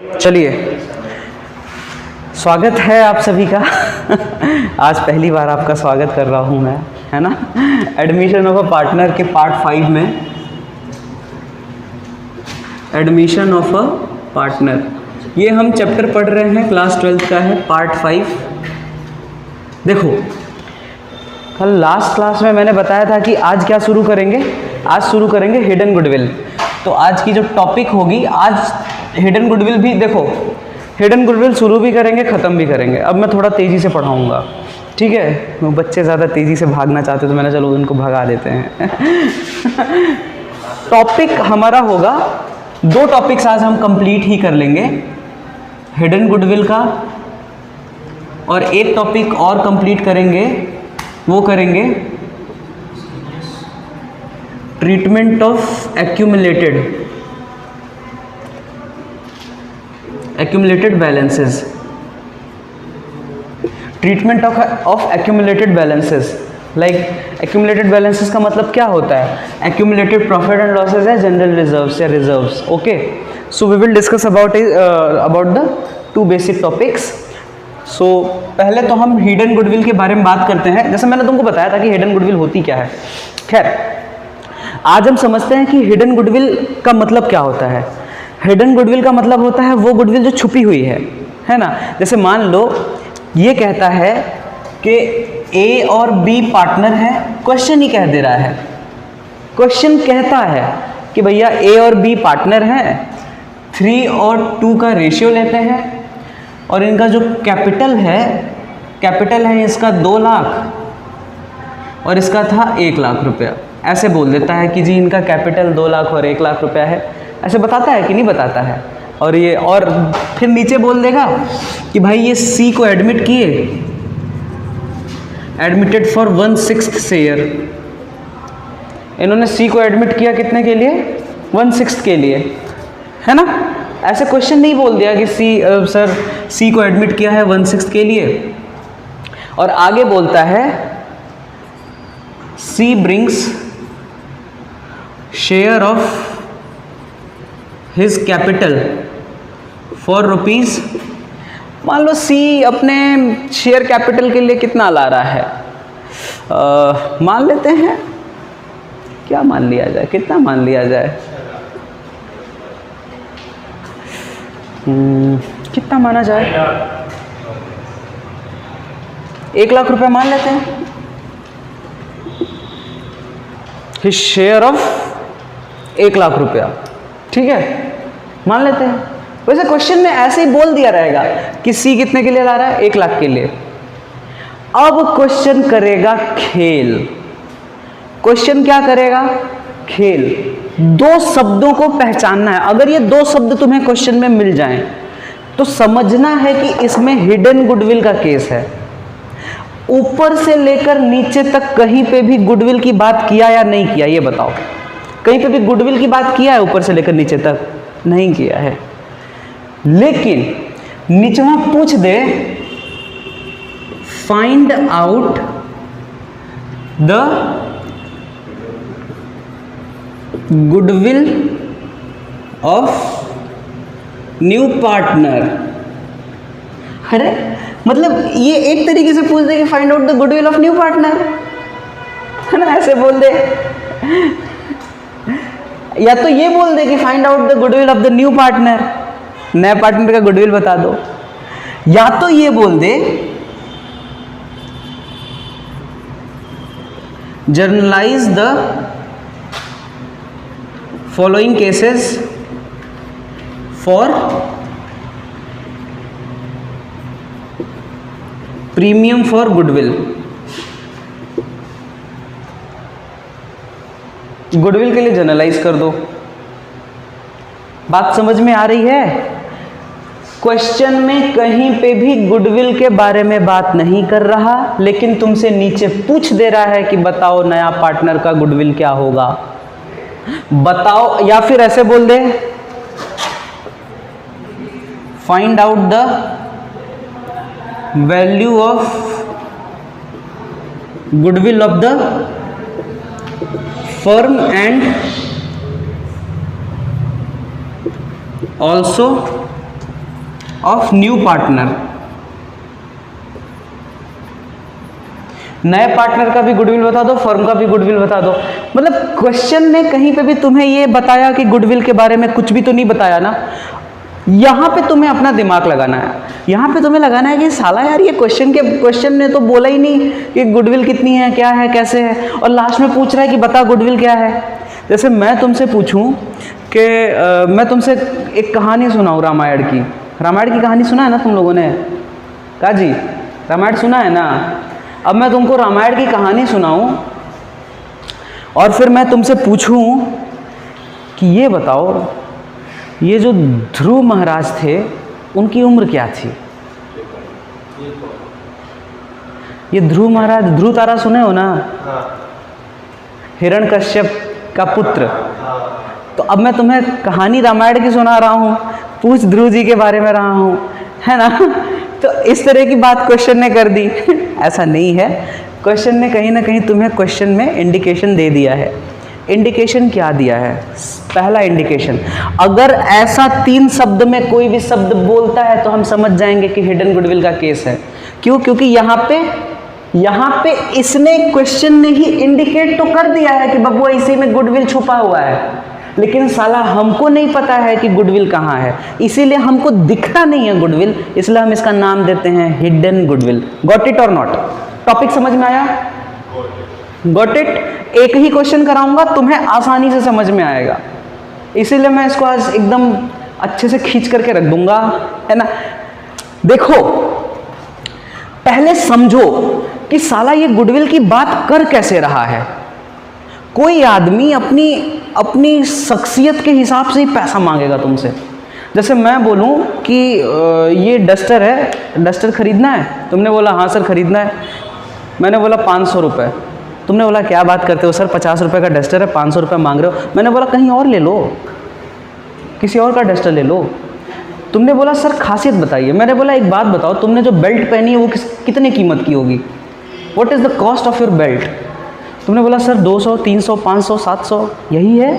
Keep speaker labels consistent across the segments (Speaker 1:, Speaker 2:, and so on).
Speaker 1: चलिए, स्वागत है आप सभी का। आज पहली बार आपका स्वागत कर रहा हूँ मैं, है ना। एडमिशन ऑफ अ पार्टनर के पार्ट 5 में, एडमिशन ऑफ अ पार्टनर, ये हम चैप्टर पढ़ रहे हैं, क्लास 12th का है, पार्ट 5। देखो, कल लास्ट क्लास में मैंने बताया था कि आज क्या शुरू करेंगे, आज शुरू करेंगे हिडन गुडविल। तो आज की जो टॉपिक होगी, आज हिडन गुडविल भी, देखो हिडन गुडविल शुरू भी करेंगे, ख़त्म भी करेंगे। अब मैं थोड़ा तेज़ी से पढ़ाऊँगा, ठीक है। वो बच्चे ज़्यादा तेज़ी से भागना चाहते तो मैंने चलो उनको भगा देते हैं। टॉपिक हमारा होगा, 2 टॉपिक्स आज हम कंप्लीट ही कर लेंगे, हिडन गुडविल का, और एक टॉपिक और कंप्लीट करेंगे, वो करेंगे treatment of accumulated balances, treatment of accumulated balances। Like accumulated balances का मतलब क्या होता है? accumulated profit and losses है, general reserves या reserves। Okay, so we will discuss about the 2 basic topics। सो पहले तो हम हिडन गुडविल के बारे में बात करते हैं। जैसे मैंने तुमको बताया था कि हिडन गुडविल होती क्या है। खैर, आज हम समझते हैं कि हिडन गुडविल का मतलब क्या होता है। हिडन गुडविल का मतलब होता है वो गुडविल जो छुपी हुई है ना। जैसे मान लो ये कहता है कि ए और बी पार्टनर है, क्वेश्चन ही कह दे रहा है, क्वेश्चन कहता है कि भैया ए और बी पार्टनर हैं, 3 और 2 का रेशियो लेते हैं, और इनका जो कैपिटल है इसका 2 लाख और इसका था 1 लाख रुपया। ऐसे बोल देता है कि जी इनका कैपिटल 2 लाख और 1 लाख रुपया है। ऐसे बताता है कि नहीं बताता है। और ये, और फिर नीचे बोल देगा कि भाई ये सी को एडमिट किए, एडमिटेड फॉर 1/6 शेयर। इन्होंने सी को एडमिट किया कितने के लिए? 1/6 के लिए, है ना। ऐसे क्वेश्चन नहीं बोल दिया कि सर सी को एडमिट किया है 1/6 के लिए। और आगे बोलता है C brings share of his capital for rupees. मान लो सी अपने शेयर कैपिटल के लिए कितना ला रहा है, मान लेते हैं, क्या मान लिया जाए, कितना मान लिया जाए, कितना माना जाए, 1 लाख रुपए मान लेते हैं। हिज शेयर ऑफ 1 लाख रुपया, ठीक है, मान लेते हैं। वैसे क्वेश्चन में ऐसे ही बोल दिया रहेगा कि सी कितने के लिए ला रहा है? 1 लाख के लिए। अब क्वेश्चन करेगा खेल। क्वेश्चन क्या करेगा? खेल। 2 शब्दों को पहचानना है। अगर ये 2 शब्द तुम्हें क्वेश्चन में मिल जाएं तो समझना है कि इसमें हिडन गुडविल का केस है। ऊपर से लेकर नीचे तक कहीं पे भी गुडविल की बात किया या नहीं किया, ये बताओ। कहीं पे भी गुडविल की बात किया है ऊपर से लेकर नीचे तक? नहीं किया है। लेकिन निचवा पूछ दे, find out the goodwill of new partner. अरे मतलब ये एक तरीके से पूछ दे कि find out the goodwill of new partner, है ना। ऐसे बोल दे, या तो ये बोल दे कि find out the goodwill of the new partner, नए पार्टनर का गुडविल बता दो। या तो ये बोल दे journalise the following cases for premium for goodwill. Goodwill के लिए जनरलाइज कर दो। बात समझ में आ रही है? क्वेश्चन में कहीं पे भी गुडविल के बारे में बात नहीं कर रहा, लेकिन तुमसे नीचे पूछ दे रहा है कि बताओ नया पार्टनर का गुडविल क्या होगा, बताओ। या फिर ऐसे बोल दे, find out the value of goodwill of the firm and also of new partner, नए पार्टनर का भी गुडविल बता दो, फर्म का भी गुडविल बता दो। मतलब क्वेश्चन ने कहीं पे भी तुम्हें ये बताया कि गुडविल के बारे में कुछ भी तो नहीं बताया ना। यहाँ पे तुम्हें अपना दिमाग लगाना है, यहाँ पे तुम्हें लगाना है कि साला यार ये क्वेश्चन ने तो बोला ही नहीं कि गुडविल कितनी है, क्या है, कैसे है, और लास्ट में पूछ रहा है कि बता गुडविल क्या है। जैसे मैं तुमसे पूछूं कि मैं तुमसे एक कहानी सुनाऊँ रामायण की। रामायण की कहानी सुना है ना तुम लोगों ने? का जी रामायण सुना है ना? अब मैं तुमको रामायण की कहानी सुनाऊं और फिर मैं तुमसे पूछूं कि ये बताओ, ये जो ध्रुव महाराज थे उनकी उम्र क्या थी? ये ध्रुव महाराज, ध्रुव तारा सुने हो ना? हिरण्यकश्यप का पुत्र। तो अब मैं तुम्हें कहानी रामायण की सुना रहा हूँ, पूछ ध्रुव जी के बारे में रहा हूँ, है ना? तो इस तरह की बात क्वेश्चन ने कर दी। ऐसा नहीं है, क्वेश्चन ने कहीं ना कहीं तुम्हें क्वेश्चन में इंडिकेशन दे दिया है। इंडिकेशन क्या दिया है? पहला इंडिकेशन, अगर ऐसा 3 शब्द में कोई भी शब्द बोलता है तो हम समझ जाएंगे कि हिडन गुडविल का केस है। क्यों? क्योंकि यहाँ पे इसने क्वेश्चन ने ही इंडिकेट तो कर दिया है कि बबुआ इसी में गुडविल छुपा हुआ है, लेकिन साला हमको नहीं पता है कि गुडविल कहाँ है, इसीलिए हमको दिखता नहीं है गुडविल, इसलिए हम इसका नाम देते हैं हिडन गुडविल। गॉट इट और नॉट? टॉपिक समझ में आया? Got it? एक ही क्वेश्चन कराऊंगा, तुम्हें आसानी से समझ में आएगा, इसीलिए मैं इसको आज एकदम अच्छे से खींच करके रख दूंगा, है ना? देखो, पहले समझो कि साला ये गुडविल की बात कर कैसे रहा है। कोई आदमी अपनी शख्सियत के हिसाब से ही पैसा मांगेगा तुमसे। जैसे मैं बोलूं कि ये डस्टर है, डस्टर खरीदना है, तुमने बोला हाँ सर खरीदना है, मैंने बोला 500 रुपये, तुमने बोला क्या बात करते हो सर, 50 रुपये का डस्टर है 500 रुपये मांग रहे हो। मैंने बोला कहीं और ले लो, किसी और का डस्टर ले लो। तुमने बोला सर खासियत बताइए। मैंने बोला एक बात बताओ, तुमने जो बेल्ट पहनी है वो कितने कीमत की होगी? What is the cost of your belt? तुमने बोला सर 200, 300, 500, 700 यही है।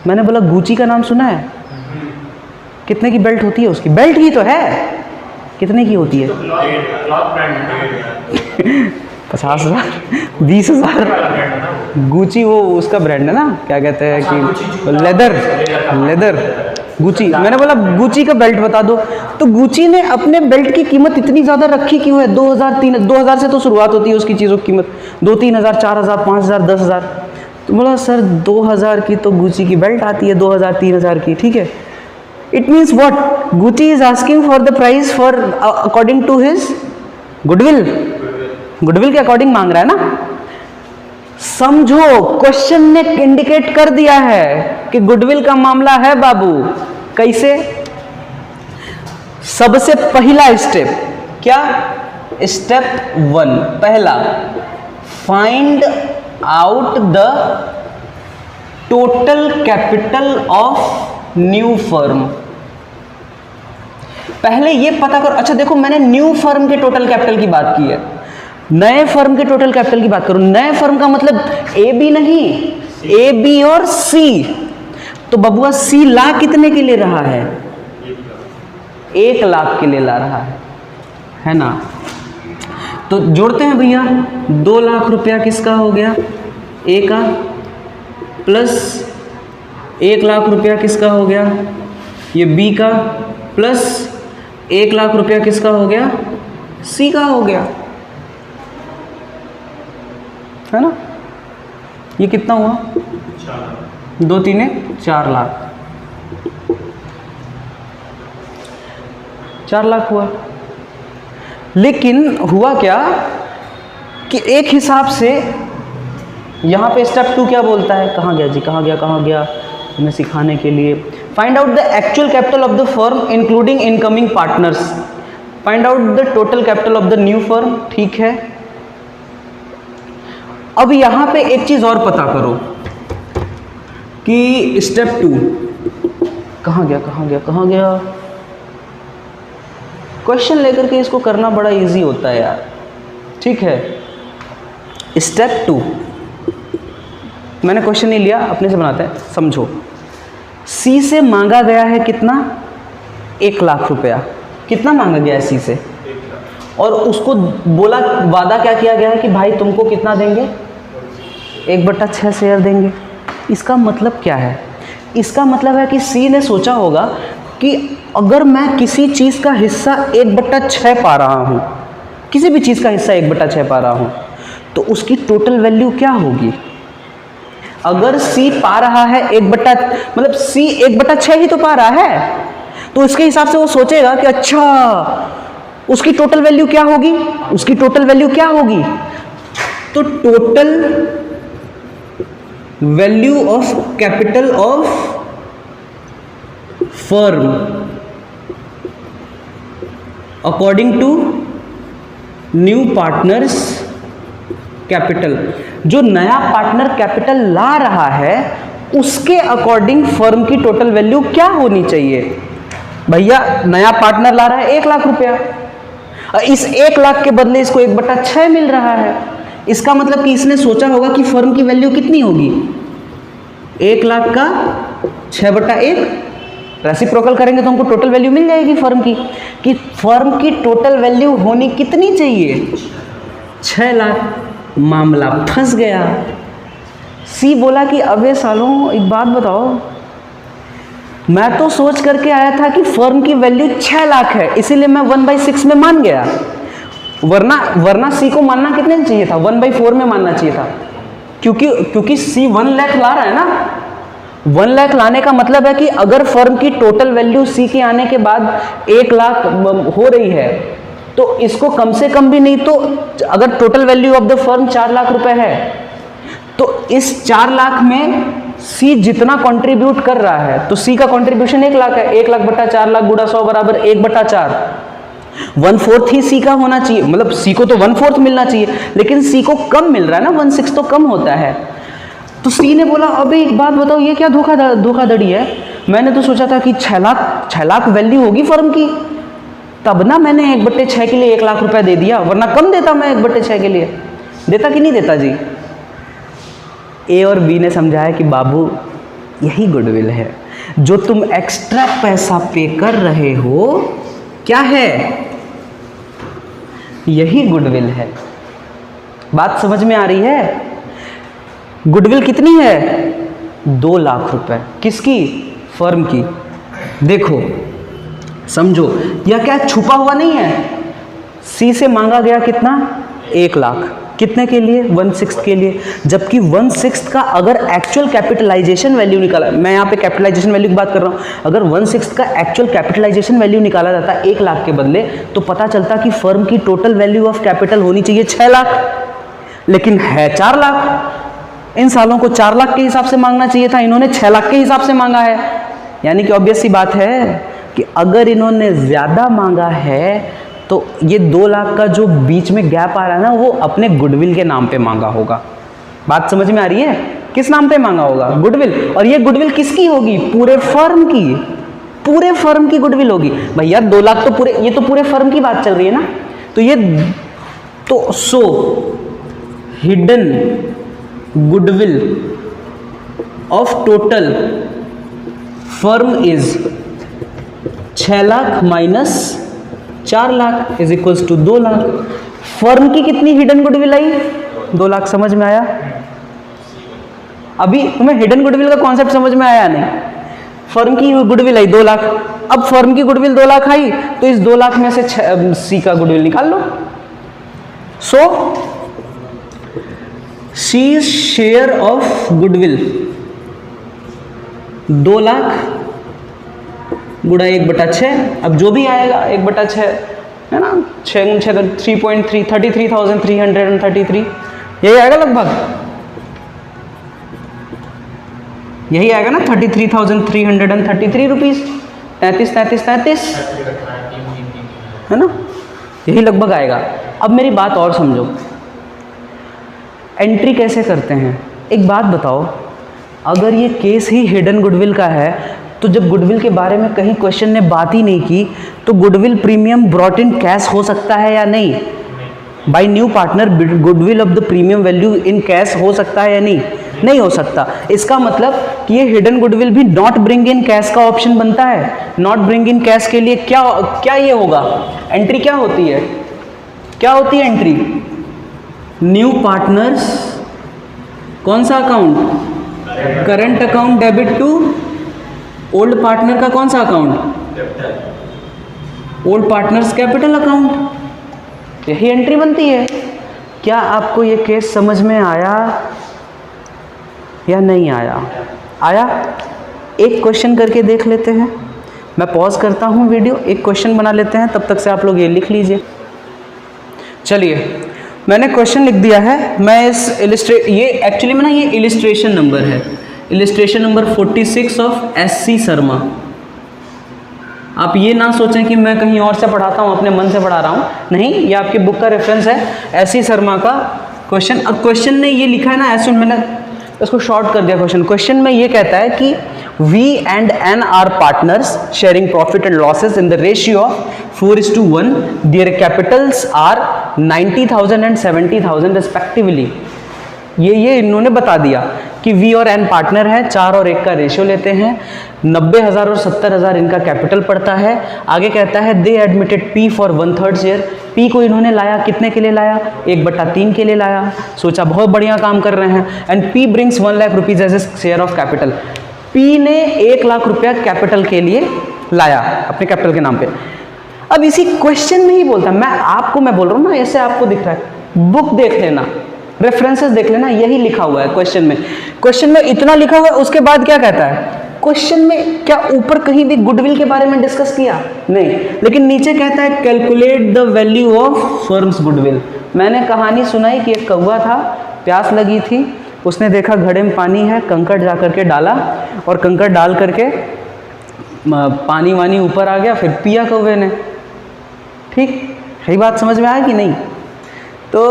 Speaker 1: मैंने बोला गुची का नाम सुना है? कितने की बेल्ट होती है उसकी? बेल्ट ही तो है, कितने की होती है? 50,000, 20,000। गुची वो उसका ब्रांड है ना, क्या कहते हैं कि लेदर गुची। मैंने बोला गुची का बेल्ट बता दो। तो गुची ने अपने बेल्ट की कीमत इतनी ज़्यादा रखी क्यों है? 2000 से तो शुरुआत होती है उसकी चीज़ों की कीमत, 2-3 हज़ार, 4 हज़ार, 5 हज़ार, 10 हज़ार। तो बोला सर 2000 की तो गुची की बेल्ट आती है, 2000-3000 की, ठीक है। It means what? Gucci is asking for the price for according to his goodwill, goodwill के अकॉर्डिंग मांग रहा है ना। समझो, क्वेश्चन ने इंडिकेट कर दिया है कि गुडविल का मामला है बाबू। कैसे? सबसे पहला स्टेप क्या? स्टेप 1, पहला, find out the total capital of new firm. पहले ये पता करो। अच्छा देखो, मैंने न्यू फर्म के टोटल कैपिटल की बात की है, नए फर्म के टोटल कैपिटल की बात करूं। नए फर्म का मतलब ए बी नहीं, ए बी और सी। तो बबुआ सी ला कितने के ले रहा है? 1 लाख के लिए ला रहा है ना। तो जोड़ते हैं भैया, 2 लाख रुपया किसका हो गया? ए का, प्लस 1 लाख रुपया किसका हो गया? ये बी का, प्लस 1 लाख रुपया किसका हो गया? सी का हो गया, है ना। ये कितना हुआ? 2 3 4 लाख, 4 लाख हुआ। लेकिन हुआ क्या कि एक हिसाब से यहाँ पे स्टेप 2 क्या बोलता है? कहाँ गया जी, कहाँ गया हमें सिखाने के लिए। Find out the actual capital of the firm including incoming partners, find out the total capital of the new firm, ठीक है। अब यहाँ पे एक चीज़ और पता करो कि स्टेप 2 कहाँ गया। क्वेश्चन लेकर के इसको करना बड़ा इजी होता है यार, ठीक है। स्टेप 2, मैंने क्वेश्चन नहीं लिया, अपने से बनाते हैं, समझो। सी से मांगा गया है कितना? 1,00,000 रुपया। कितना मांगा गया है सी से? और उसको बोला, वादा क्या किया गया है कि भाई तुमको कितना देंगे? 1/6 शेयर देंगे। इसका मतलब क्या है? इसका मतलब है कि सी ने सोचा होगा कि अगर मैं किसी चीज़ का हिस्सा 1/6 पा रहा हूँ, किसी भी चीज़ का हिस्सा 1/6 पा रहा हूँ, तो उसकी टोटल वैल्यू क्या होगी? अगर सी पा रहा है मतलब सी 1/6 ही तो पा रहा है, तो इसके हिसाब से वो सोचेगा कि अच्छा उसकी टोटल वैल्यू क्या होगी? उसकी टोटल वैल्यू क्या होगी? तो total value of capital of firm according to new partners capital, जो नया पार्टनर कैपिटल ला रहा है उसके अकॉर्डिंग फर्म की टोटल वैल्यू क्या होनी चाहिए? भैया नया पार्टनर ला रहा है 1,00,000 रुपया, इस 1,00,000 के बदले इसको 1/6 मिल रहा है। इसका मतलब कि इसने सोचा होगा कि फर्म की वैल्यू कितनी होगी? 1,00,000 का 6/1, रेसिप्रोकल करेंगे तो हमको टोटल वैल्यू मिल जाएगी फर्म की, कि फर्म की टोटल वैल्यू होनी कितनी चाहिए? 6,00,000। मामला फंस गया। सी बोला कि अबे सालों एक बात बताओ, मैं तो सोच करके आया था कि फर्म की वैल्यू 6,00,000 है, इसीलिए मैं 1/6 में मान गया, वरना सी को मानना कितने में चाहिए था? 1/4 में मानना चाहिए था, क्योंकि सी 1,00,000 ला रहा है ना। 1,00,000 लाने का मतलब है कि अगर फर्म की टोटल वैल्यू सी के आने के बाद 1,00,000 हो रही है, तो इसको कम से कम भी नहीं तो अगर total value of the firm 4,00,000 रुपए है, तो इस 4,00,000 में सी जितना कंट्रीब्यूट कर रहा है, तो सी का कंट्रीब्यूशन 1,00,000 है। 1,00,000 बटा 4,00,000 गुणा 100 बराबर 1/4। 1/4 ही सी का होना चाहिए, मतलब सी को तो 1/4 मिलना चाहिए, लेकिन सी को कम मिल रहा है ना, 1/6 तो कम होता है। तो सी ने बोला अबे एक बात बताओ, ये क्या धोखाधड़ी है? मैंने तो सोचा था कि 6,00,000 वैल्यू होगी फर्म की, तब ना मैंने 1/6 के लिए 1,00,000 रुपया दे दिया, वरना कम देता मैं 1/6 के लिए। देता कि नहीं देता जी? ए और बी ने समझाया कि बाबू यही गुडविल है, जो तुम एक्स्ट्रा पैसा पे कर रहे हो क्या है? यही गुडविल है। बात समझ में आ रही है? गुडविल कितनी है? 2,00,000 रुपए। किसकी? फर्म की। देखो समझो, यह क्या छुपा हुआ नहीं है। सी से मांगा गया कितना? 1,00,000। कितने के लिए? 1/6 के लिए। जबकि 1/6 का अगर एक्चुअल कैपिटलाइजेशन वैल्यू निकाला, मैं यहाँ पे कैपिटलाइजेशन वैल्यू की बात कर रहा हूँ, अगर 1/6 का एक्चुअल कैपिटलाइजेशन वैल्यू निकाला जाता 1,00,000 के बदले, तो पता चलता कि फर्म की टोटल वैल्यू ऑफ कैपिटल होनी चाहिए 6,00,000, लेकिन है 4,00,000। इन सालों को 4,00,000 के हिसाब से मांगना चाहिए था, इन्होंने 6,00,000 के हिसाब से मांगा है। यानी कि ऑब्वियस सी बात है कि अगर इन्होंने ज़्यादा मांगा है तो ये 2,00,000 का जो बीच में गैप आ रहा है ना, वो अपने गुडविल के नाम पे मांगा होगा। बात समझ में आ रही है? किस नाम पे मांगा होगा? गुडविल। और ये गुडविल किसकी होगी? पूरे फर्म की। पूरे फर्म की गुडविल होगी। भैया 2,00,000 तो पूरे, ये तो पूरे फर्म की बात चल रही है ना, तो ये तो so hidden goodwill of total firm is 6,00,000 minus 4,00,000 is equals to 2,00,000। Firm की कितनी हिडन गुडविल आई? 2,00,000। समझ में आया? अभी तुम्हें हिडन गुडविल का कॉन्सेप्ट समझ में आया नहीं? फर्म की गुडविल आई 2,00,000। अब फर्म की गुडविल 2,00,000 आई, तो इस 2,00,000 में से सी का गुडविल निकाल लो। सो सी शेयर ऑफ गुडविल 2,00,000 गुणा 1/6। अब जो भी आएगा 1/6 है ना, 33,333, यही आएगा लगभग, यही आएगा ना 33,333 रुपीज़। 33 है ना, यही लगभग आएगा। अब मेरी बात और समझो, एंट्री कैसे करते हैं? एक बात बताओ, अगर ये केस ही हिडन गुडविल का है, तो जब गुडविल के बारे में कहीं क्वेश्चन ने बात ही नहीं की, तो goodwill premium brought in cash हो सकता है या नहीं? By new partner goodwill of the premium value in cash हो सकता है या नहीं? नहीं हो सकता। इसका मतलब कि ये हिडन गुडविल भी नॉट ब्रिंग इन कैश का ऑप्शन बनता है। नॉट ब्रिंग इन कैश के लिए क्या क्या ये होगा, एंट्री क्या होती है, क्या होती है एंट्री? न्यू पार्टनर्स, कौन सा account? Current account debit to old partner का कौन सा account? Old partners capital account, यही एंट्री बनती है। क्या आपको ये केस समझ में आया या नहीं आया? आया? एक क्वेश्चन करके देख लेते हैं। मैं पॉज करता हूँ वीडियो, एक क्वेश्चन बना लेते हैं, तब तक से आप लोग ये लिख लीजिए। चलिए, मैंने क्वेश्चन लिख दिया है। मैं इस ये एक्चुअली में ना ये इलिस्ट्रेशन नंबर है, illustration number 46 of SC Sharma. आप ये ना सोचें कि मैं कहीं और से पढ़ाता हूँ, अपने मन से पढ़ा रहा हूँ, नहीं, ये आपकी बुक का रेफरेंस है, SC शर्मा का क्वेश्चन। अब क्वेश्चन ने ये लिखा है ना, ऐसे मैंने इसको शॉर्ट कर दिया। क्वेश्चन में ये कहता है कि V and N are partners sharing profit and losses in the ratio of 4:1. Their capitals are 90,000 and 70,000 respectively. ये इन्होंने बता दिया कि V और N पार्टनर है, 4 और 1 का रेशियो लेते हैं, 90,000 और 70,000 इनका कैपिटल पड़ता है। आगे कहता है they admitted P for 1/3 share. P को इन्होंने लाया, कितने के लिए लाया? 1/3 के लिए लाया। सोचा बहुत बढ़िया काम कर रहे हैं। And P brings 1 lakh rupees as a share of capital. P ने 1 लाख रुपया कैपिटल के लिए लाया, अपने कैपिटल के नाम पे। अब इसी क्वेश्चन में ही बोलता है, मैं बोल रहा हूँ ना, ऐसे आपको दिख रहा है, बुक देख लेना, रेफरेंसेस देख लेना, यही लिखा हुआ है क्वेश्चन में। क्वेश्चन में इतना लिखा हुआ है, उसके बाद क्या कहता है? क्वेश्चन में क्या ऊपर कहीं भी गुडविल के बारे में डिस्कस किया? नहीं, लेकिन नीचे कहता है calculate the value of firms goodwill. मैंने कहानी सुनाई कि एक कौवा था, प्यास लगी थी, उसने देखा घड़े में पानी है, कंकड़ जा करके डाला और कंकड़ डाल करके पानी वानी ऊपर आ गया, फिर पिया कौवे ने। ठीक, यही बात समझ में आया कि नहीं? तो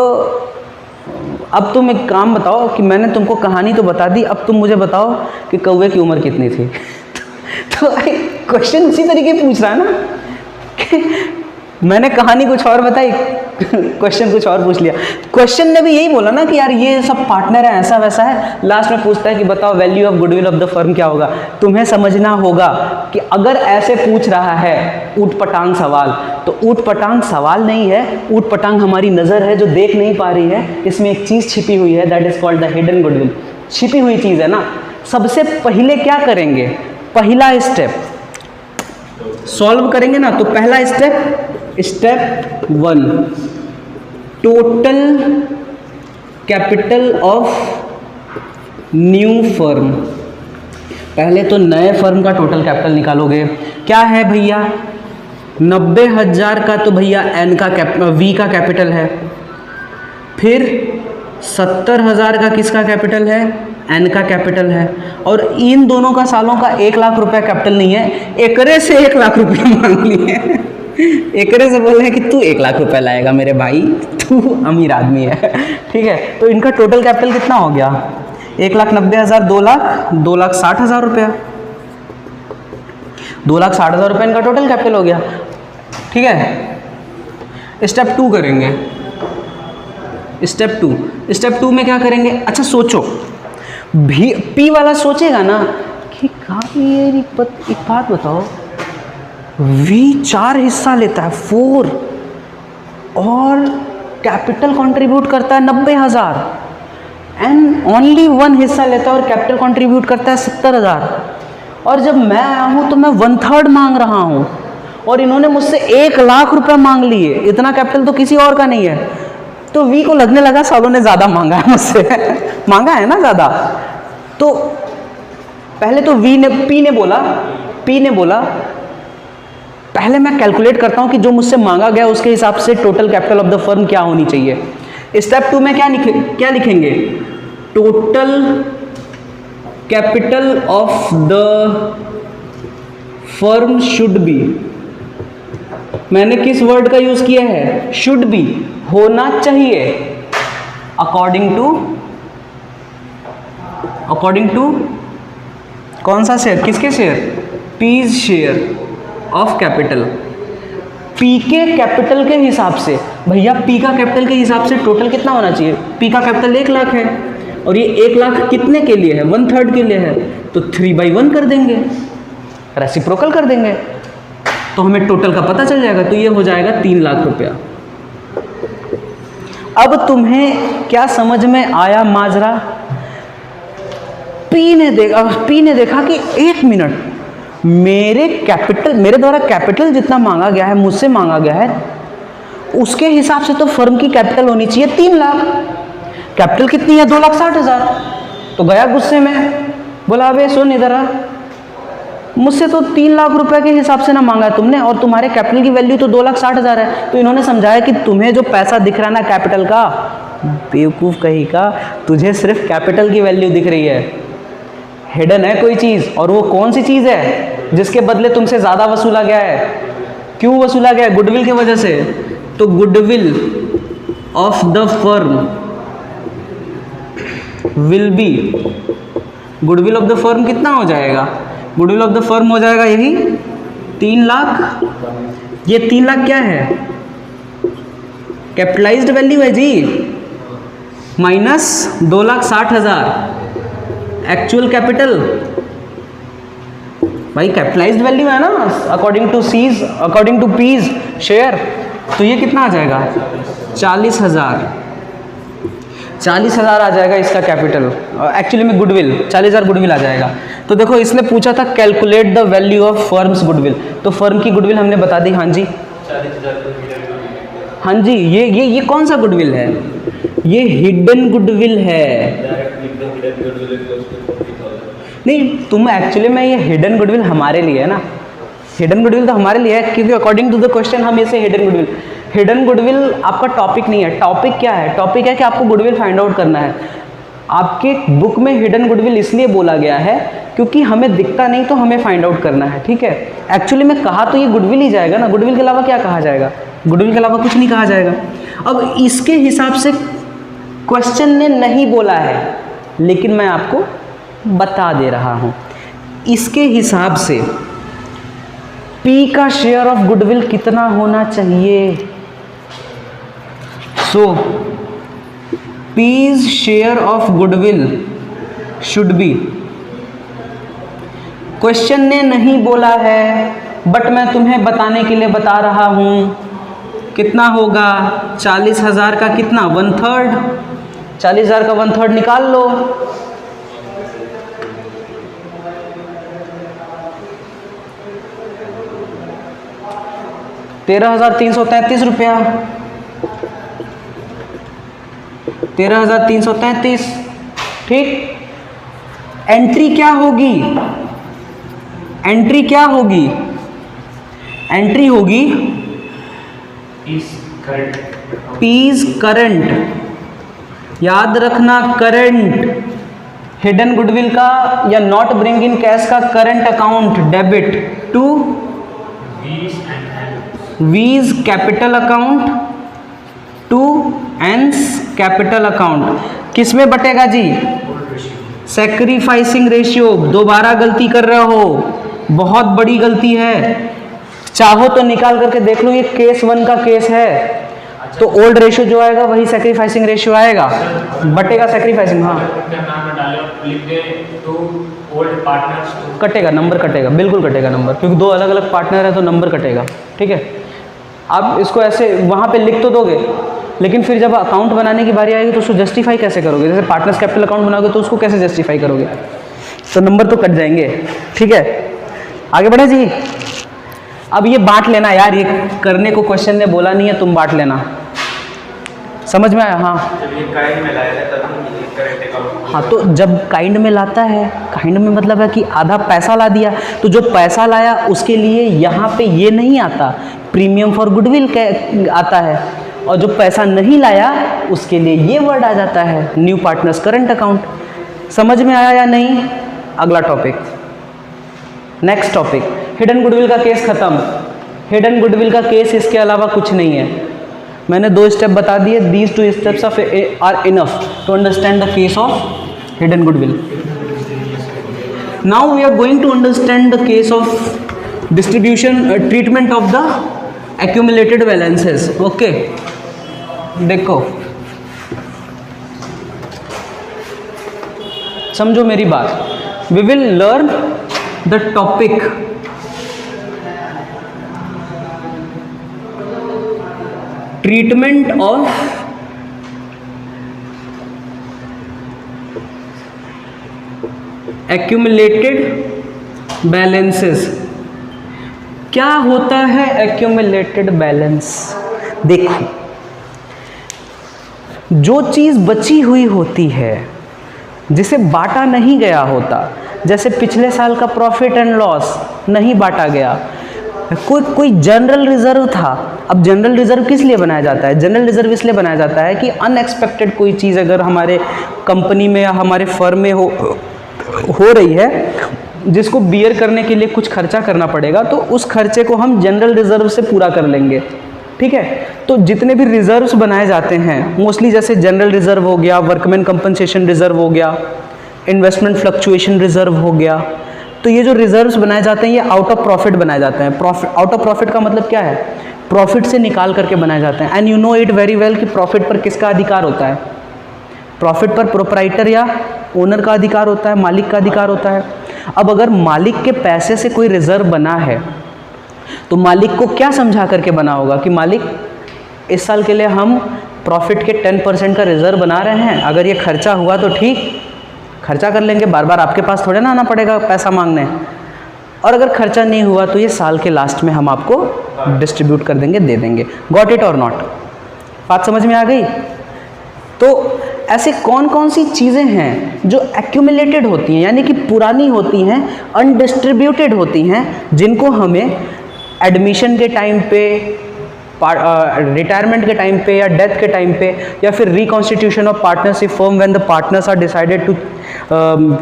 Speaker 1: अब तुम एक काम बताओ कि मैंने तुमको कहानी तो बता दी, अब तुम मुझे बताओ कि कौवे की उम्र कितनी थी। तो क्वेश्चन उसी तरीके पूछ रहा है ना कि मैंने कहानी कुछ और बताई, क्वेश्चन कुछ और पूछ लिया। क्वेश्चन ने भी यही बोला ना कि यार ये सब पार्टनर है, ऐसा वैसा है। लास्ट में पूछता है कि बताओ value of goodwill of the firm क्या होगा। तुम्हें समझना होगा कि अगर ऐसे पूछ रहा है ऊट पटांग सवाल, तो ऊट पटांग सवाल नहीं है, ऊट पटांग हमारी नज़र है जो देख नहीं पा रही है। इसमें एक चीज़ छिपी हुई है, that is called the hidden goodwill. छिपी हुई चीज़ है ना। सबसे पहले क्या करेंगे? पहला स्टेप सॉल्व करेंगे ना, तो पहला step 1, total capital of new firm. पहले तो नए फर्म का टोटल कैपिटल निकालोगे। क्या है भैया? 90,000 का तो भैया एन का वी का कैपिटल है, फिर 70,000 का किसका कैपिटल है? एन का कैपिटल है। और इन दोनों का सालों का 1 लाख रुपया कैपिटल नहीं है, एकरे से 1 लाख रुपया मांग लिए। एकरे से बोल रहे हैं कि तू 1 लाख रुपया लाएगा मेरे भाई, तू अमीर आदमी है। ठीक है, तो इनका टोटल कैपिटल कितना हो गया? 1,90,000, 2,60,000 रुपया, 2,60,000 रुपया इनका टोटल कैपिटल हो गया। ठीक है, स्टेप 2 करेंगे। स्टेप 2 में क्या करेंगे? अच्छा सोचो, पी वाला सोचेगा ना कि ये एक बात बताओ, वी 4 हिस्सा लेता है 4 और कैपिटल कंट्रीब्यूट करता है 90,000 एंड ओनली 1 हिस्सा लेता है और कैपिटल कंट्रीब्यूट करता है 70,000। और जब मैं आया हूँ तो मैं 1/3 मांग रहा हूँ और इन्होंने मुझसे 1 लाख रुपया मांग लिए। इतना कैपिटल तो किसी और का नहीं है। तो वी को लगने लगा सालों ने ज़्यादा मांगा है मुझसे मांगा है ना ज़्यादा। तो पहले तो पी ने बोला पहले मैं कैलकुलेट करता हूँ कि जो मुझसे मांगा गया उसके हिसाब से total capital of the firm क्या होनी चाहिए। स्टेप 2 में क्या लिखेंगे? Total capital of the firm should be. मैंने किस वर्ड का यूज किया है? शुड बी, होना चाहिए। अकॉर्डिंग टू कौन सा शेयर? किसके share? P's share of capital. P के कैपिटल के हिसाब से। भैया पी का कैपिटल के हिसाब से टोटल कितना होना चाहिए? पी का कैपिटल 1 लाख है, और ये 1 लाख कितने के लिए है, 1/3 के लिए है, तो 3/1 कर देंगे, रेसिप्रोकल कर देंगे, तो हमें टोटल का पता चल जाएगा। तो ये हो जाएगा 3 लाख रुपया। अब तुम्हें क्या समझ में आया माजरा? पी ने देखा कि 1 मिनट, मेरे द्वारा कैपिटल जितना मांगा गया है, मुझसे मांगा गया है, उसके हिसाब से तो फर्म की कैपिटल होनी चाहिए 3 लाख। कैपिटल कितनी है? 2,60,000। तो गया गुस्से में, बोला अबे सुन इधर आ, मुझसे तो 3 लाख रुपए के हिसाब से ना मांगा है तुमने, और तुम्हारे कैपिटल की वैल्यू तो 2,60,000 है। तो इन्होंने समझाया कि तुम्हें जो पैसा दिख रहा है ना कैपिटल का, बेवकूफ़ कहीं का, तुझे सिर्फ कैपिटल की वैल्यू दिख रही है, हिडन है कोई चीज़। और वो कौन सी चीज़ है जिसके बदले तुमसे ज़्यादा वसूला गया है? क्यों वसूला गया है? गुडविल की वजह से। तो goodwill of the firm will be, goodwill of the firm कितना हो जाएगा? गुडविल ऑफ द फर्म हो जाएगा यही 3 लाख। ये 3 लाख क्या है? कैपिटलाइज्ड वैल्यू है जी, माइनस 2,60,000 एक्चुअल कैपिटल। भाई कैपिटलाइज्ड वैल्यू है ना, अकॉर्डिंग टू पीज शेयर। तो ये कितना आ जाएगा? 40,000 आ जाएगा इसका कैपिटल। एक्चुअली में गुडविल 40,000 गुडविल आ जाएगा। तो देखो इसने पूछा था calculate the value of firms goodwill, तो फर्म की गुडविल हमने बता दी। हाँ जी, हाँ जी, ये कौन सा गुडविल है? ये हिडन गुडविल है। नहीं, तुम एक्चुअली में ये हिडन गुडविल हमारे लिए है ना, हिडन गुडविल तो हमारे लिए है, क्योंकि अकॉर्डिंग टू द क्वेश्चन हम इसे हिडन गुडविल आपका टॉपिक नहीं है। टॉपिक क्या है? टॉपिक है कि आपको गुडविल फाइंड आउट करना है। आपके बुक में हिडन गुडविल इसलिए बोला गया है क्योंकि हमें दिखता नहीं तो हमें फाइंड आउट करना है, ठीक है। एक्चुअली में कहा तो ये गुडविल ही जाएगा ना, गुडविल के अलावा क्या कहा जाएगा? गुडविल के अलावा कुछ नहीं कहा जाएगा। अब इसके हिसाब से क्वेश्चन ने नहीं बोला है, लेकिन मैं आपको बता दे रहा हूँ। इसके हिसाब से P का शेयर ऑफ गुडविल कितना होना चाहिए? सो P's share of goodwill should be, question ने नहीं बोला है बट मैं तुम्हें बताने के लिए बता रहा हूं, कितना होगा? 40,000 का कितना? 1/3। 40,000 का 1/3 निकाल लो। ₹13,333, 13,333, ठीक। एंट्री क्या होगी? एंट्री क्या होगी? एंट्री होगी पीज करंट, याद रखना करंट, हिडन गुडविल का या नॉट ब्रिंग इन कैश का current account debit to V's capital account to N's capital account. किस में बटेगा जी? Sacrificing ratio. दोबारा गलती कर रहे हो, बहुत बड़ी गलती है। चाहो तो निकाल करके देख लो, ये केस 1 का केस है, तो ओल्ड रेशियो जो आएगा वही सैक्रिफाइसिंग रेशियो आएगा, बटेगा सैक्रिफाइसिंग। हाँ, कटेगा, नंबर कटेगा, बिल्कुल कटेगा नंबर, क्योंकि 2 अलग अलग पार्टनर है तो नंबर कटेगा, ठीक है। आप इसको ऐसे वहाँ पे लिख तो दोगे, लेकिन फिर जब अकाउंट बनाने की बारी आएगी तो उसको जस्टिफाई कैसे करोगे? जैसे पार्टनर्स कैपिटल अकाउंट बनाओगे तो उसको कैसे जस्टिफाई करोगे? तो नंबर तो कट जाएंगे, ठीक है। आगे बढ़े जी। अब ये बांट लेना यार, ये करने को क्वेश्चन ने बोला नहीं है, तुम बांट लेना। समझ में आया? हाँ, हाँ, तो जब काइंड में लाता है, काइंड में मतलब है कि आधा पैसा ला दिया, तो जो पैसा लाया उसके लिए यहाँ पे ये नहीं आता, प्रीमियम फॉर गुडविल आता है, और जो पैसा नहीं लाया उसके लिए ये वर्ड आ जाता है, न्यू पार्टनर्स करंट अकाउंट। समझ में आया या नहीं? अगला topic, next topic, hidden goodwill का केस खत्म। हिडन गुडविल का केस इसके अलावा कुछ नहीं है। मैंने 2 स्टेप बता दिए, these 2 steps are enough to understand the case of hidden goodwill. Now we are going to understand the case of distribution treatment of the accumulated balances. Okay, देखो समझो मेरी बात, we will learn the topic treatment of accumulated balances. क्या होता है accumulated balance? देखो, जो चीज़ बची हुई होती है, जिसे बांटा नहीं गया होता, जैसे पिछले साल का प्रॉफिट एंड लॉस नहीं बांटा गया, कोई जनरल रिजर्व था। अब जनरल रिजर्व किस लिए बनाया जाता है? जनरल रिजर्व इसलिए बनाया जाता है कि अनएक्सपेक्टेड कोई चीज़ अगर हमारे कंपनी में या हमारे फर्म में हो रही है, जिसको बियर करने के लिए कुछ खर्चा करना पड़ेगा, तो उस खर्चे को हम जनरल रिजर्व से पूरा कर लेंगे। ठीक है, तो जितने भी रिजर्व्स बनाए जाते हैं मोस्टली, जैसे जनरल रिजर्व हो गया, वर्कमैन कंपनसेशन रिजर्व हो गया, इन्वेस्टमेंट फ्लक्चुएशन रिजर्व हो गया, तो ये जो रिजर्व्स बनाए जाते हैं ये आउट ऑफ प्रॉफिट बनाए जाते हैं। आउट ऑफ प्रॉफिट का मतलब क्या है? प्रॉफिट से निकाल करके बनाए जाते हैं। And you know it very well कि प्रॉफिट पर किसका अधिकार होता है? प्रॉफिट पर प्रोप्राइटर या ओनर का अधिकार होता है, मालिक का अधिकार होता है। अब अगर मालिक के पैसे से कोई रिजर्व बना है तो मालिक को क्या समझा करके बना होगा कि मालिक इस साल के लिए हम प्रॉफिट के 10% का रिजर्व बना रहे हैं, अगर ये खर्चा हुआ तो ठीक, खर्चा कर लेंगे, बार बार आपके पास थोड़े ना आना पड़ेगा पैसा मांगने, और अगर खर्चा नहीं हुआ तो ये साल के लास्ट में हम आपको डिस्ट्रीब्यूट कर देंगे, दे देंगे। गॉट इट और नॉट? बात समझ में आ गई? तो ऐसे कौन कौन सी चीज़ें हैं जो एक्यूमुलेटेड होती हैं, यानी कि पुरानी होती हैं, अनडिस्ट्रीब्यूटेड होती हैं, जिनको हमें एडमिशन के टाइम पे, रिटायरमेंट के टाइम पे, या डेथ के टाइम पे, या फिर reconstitution of partnership firm when the partners are decided to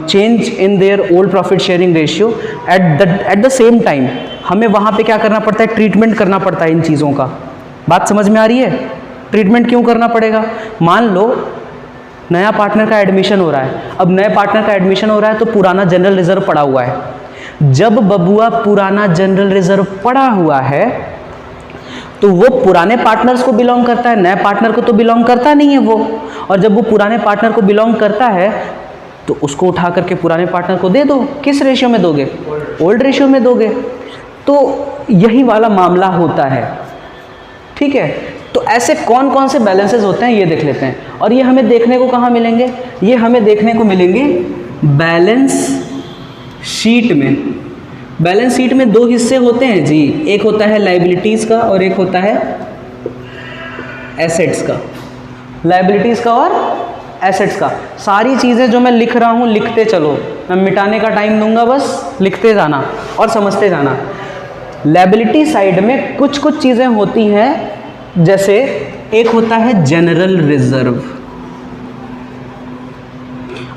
Speaker 1: change in their old profit sharing ratio, at the same time हमें वहाँ पे क्या करना पड़ता है? ट्रीटमेंट करना पड़ता है इन चीज़ों का। बात समझ में आ रही है? ट्रीटमेंट क्यों करना पड़ेगा? मान लो नया पार्टनर का एडमिशन हो रहा है, अब नए पार्टनर का एडमिशन हो रहा है तो पुराना जनरल रिजर्व पड़ा हुआ है। जब बबुआ पुराना जनरल रिजर्व पड़ा हुआ है तो वो पुराने पार्टनर्स को बिलोंग करता है, नए पार्टनर को तो बिलोंग करता नहीं है वो। और जब वो पुराने पार्टनर को बिलोंग करता है तो उसको उठा करके पुराने पार्टनर को दे दो। किस रेशियो में दोगे? ओल्ड रेशियो में दोगे। तो यही वाला मामला होता है। ठीक है, तो ऐसे कौन कौन से बैलेंसेस होते हैं ये देख लेते हैं। और ये हमें देखने को कहाँ मिलेंगे? ये हमें देखने को मिलेंगे बैलेंस शीट में। बैलेंस शीट में दो हिस्से होते हैं जी, एक होता है लायबिलिटीज़ का और एक होता है एसेट्स का। लायबिलिटीज़ का और एसेट्स का। सारी चीज़ें जो मैं लिख रहा हूँ लिखते चलो, मैं मिटाने का टाइम दूंगा, बस लिखते जाना और समझते जाना। लायबिलिटी साइड में कुछ कुछ चीज़ें होती हैं, जैसे एक होता है जनरल रिजर्व।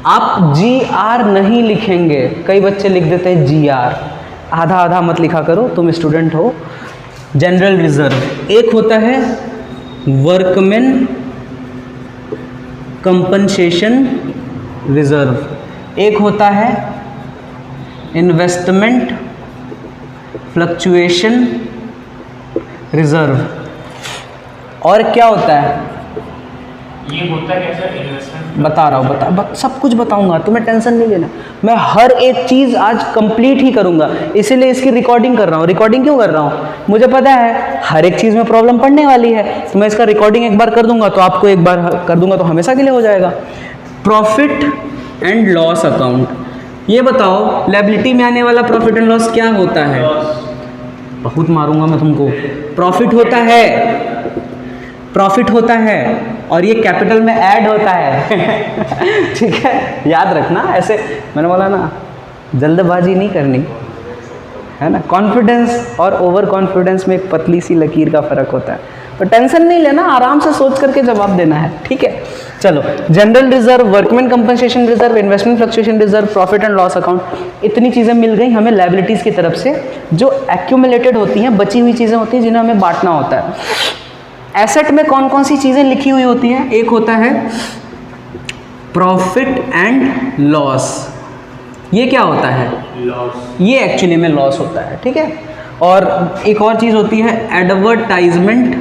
Speaker 1: आप GR नहीं लिखेंगे, कई बच्चे लिख देते हैं GR, आधा आधा मत लिखा करो, तुम स्टूडेंट हो। General reserve. एक होता है वर्कमैन कंपनसेशन रिजर्व, एक होता है इन्वेस्टमेंट फ्लक्चुएशन रिजर्व, और क्या होता है?
Speaker 2: ये होता है कैसे? इन्वेस्टमेंट
Speaker 1: बता रहा हूँ, सब कुछ बताऊंगा, तुम्हें टेंशन नहीं लेना। मैं हर एक चीज़ आज कंप्लीट ही करूंगा, इसीलिए इसकी रिकॉर्डिंग कर रहा हूँ। रिकॉर्डिंग क्यों कर रहा हूँ? मुझे पता है हर एक चीज़ में प्रॉब्लम पड़ने वाली है, तो मैं इसका रिकॉर्डिंग एक बार कर दूंगा तो आपको एक बार कर दूंगा तो हमेशा के लिए हो जाएगा। Profit and loss account. ये बताओ लायबिलिटी में आने वाला प्रॉफिट एंड लॉस क्या होता है? बहुत मारूंगा मैं तुमको। प्रॉफिट होता है, प्रॉफिट होता है, और ये कैपिटल में ऐड होता है। ठीक है, याद रखना। ऐसे मैंने बोला ना, जल्दबाजी नहीं करनी है ना। कॉन्फिडेंस और ओवर कॉन्फिडेंस में एक पतली सी लकीर का फ़र्क होता है, तो टेंशन नहीं लेना, आराम से सोच करके जवाब देना है। ठीक है, चलो। General reserve, workman compensation reserve, investment fluctuation reserve, profit and loss account, इतनी चीज़ें मिल गई हमें लायबिलिटीज़ की तरफ से, जो एक्यूमुलेटेड होती हैं, बची हुई चीज़ें होती हैं जिन्हें हमें बांटना होता है। एसेट में कौन कौन सी चीज़ें लिखी हुई होती हैं? एक होता है प्रॉफिट एंड लॉस। ये क्या होता है?
Speaker 2: लॉस।
Speaker 1: ये एक्चुअली में लॉस होता है। ठीक है, और एक और चीज़ होती है एडवर्टाइजमेंट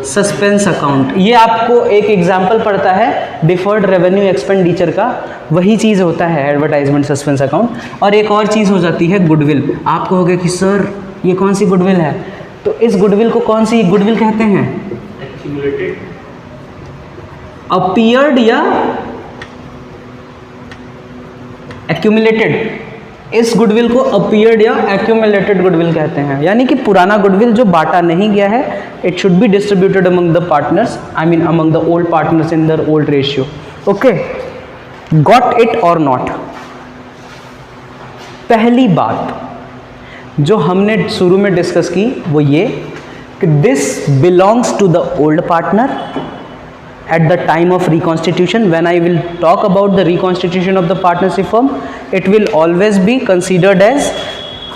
Speaker 1: सस्पेंस अकाउंट। ये आपको एक एग्जाम्पल पड़ता है डिफर्ड रेवेन्यू एक्सपेंडिचर का, वही चीज़ होता है एडवर्टाइजमेंट सस्पेंस अकाउंट। और एक और चीज़ हो जाती है गुडविल। आप कहोगे कि सर ये कौन सी गुडविल है, तो इस गुडविल को कौन सी गुडविल कहते हैं?
Speaker 2: एक्यूमुलेटेड,
Speaker 1: अपीयर्ड या एक्यूमुलेटेड। इस गुडविल को अपीयर्ड या एक्यूमुलेटेड गुडविल कहते हैं, यानी कि पुराना गुडविल जो बांटा नहीं गया है, it should be distributed among the partners, I mean among the old partners in the old ratio. Okay, got it और नॉट। पहली बात जो हमने शुरू में डिस्कस की वो ये कि this belongs to the old partner at the time of reconstitution. When I will talk about the reconstitution of the partnership firm, it will always be considered as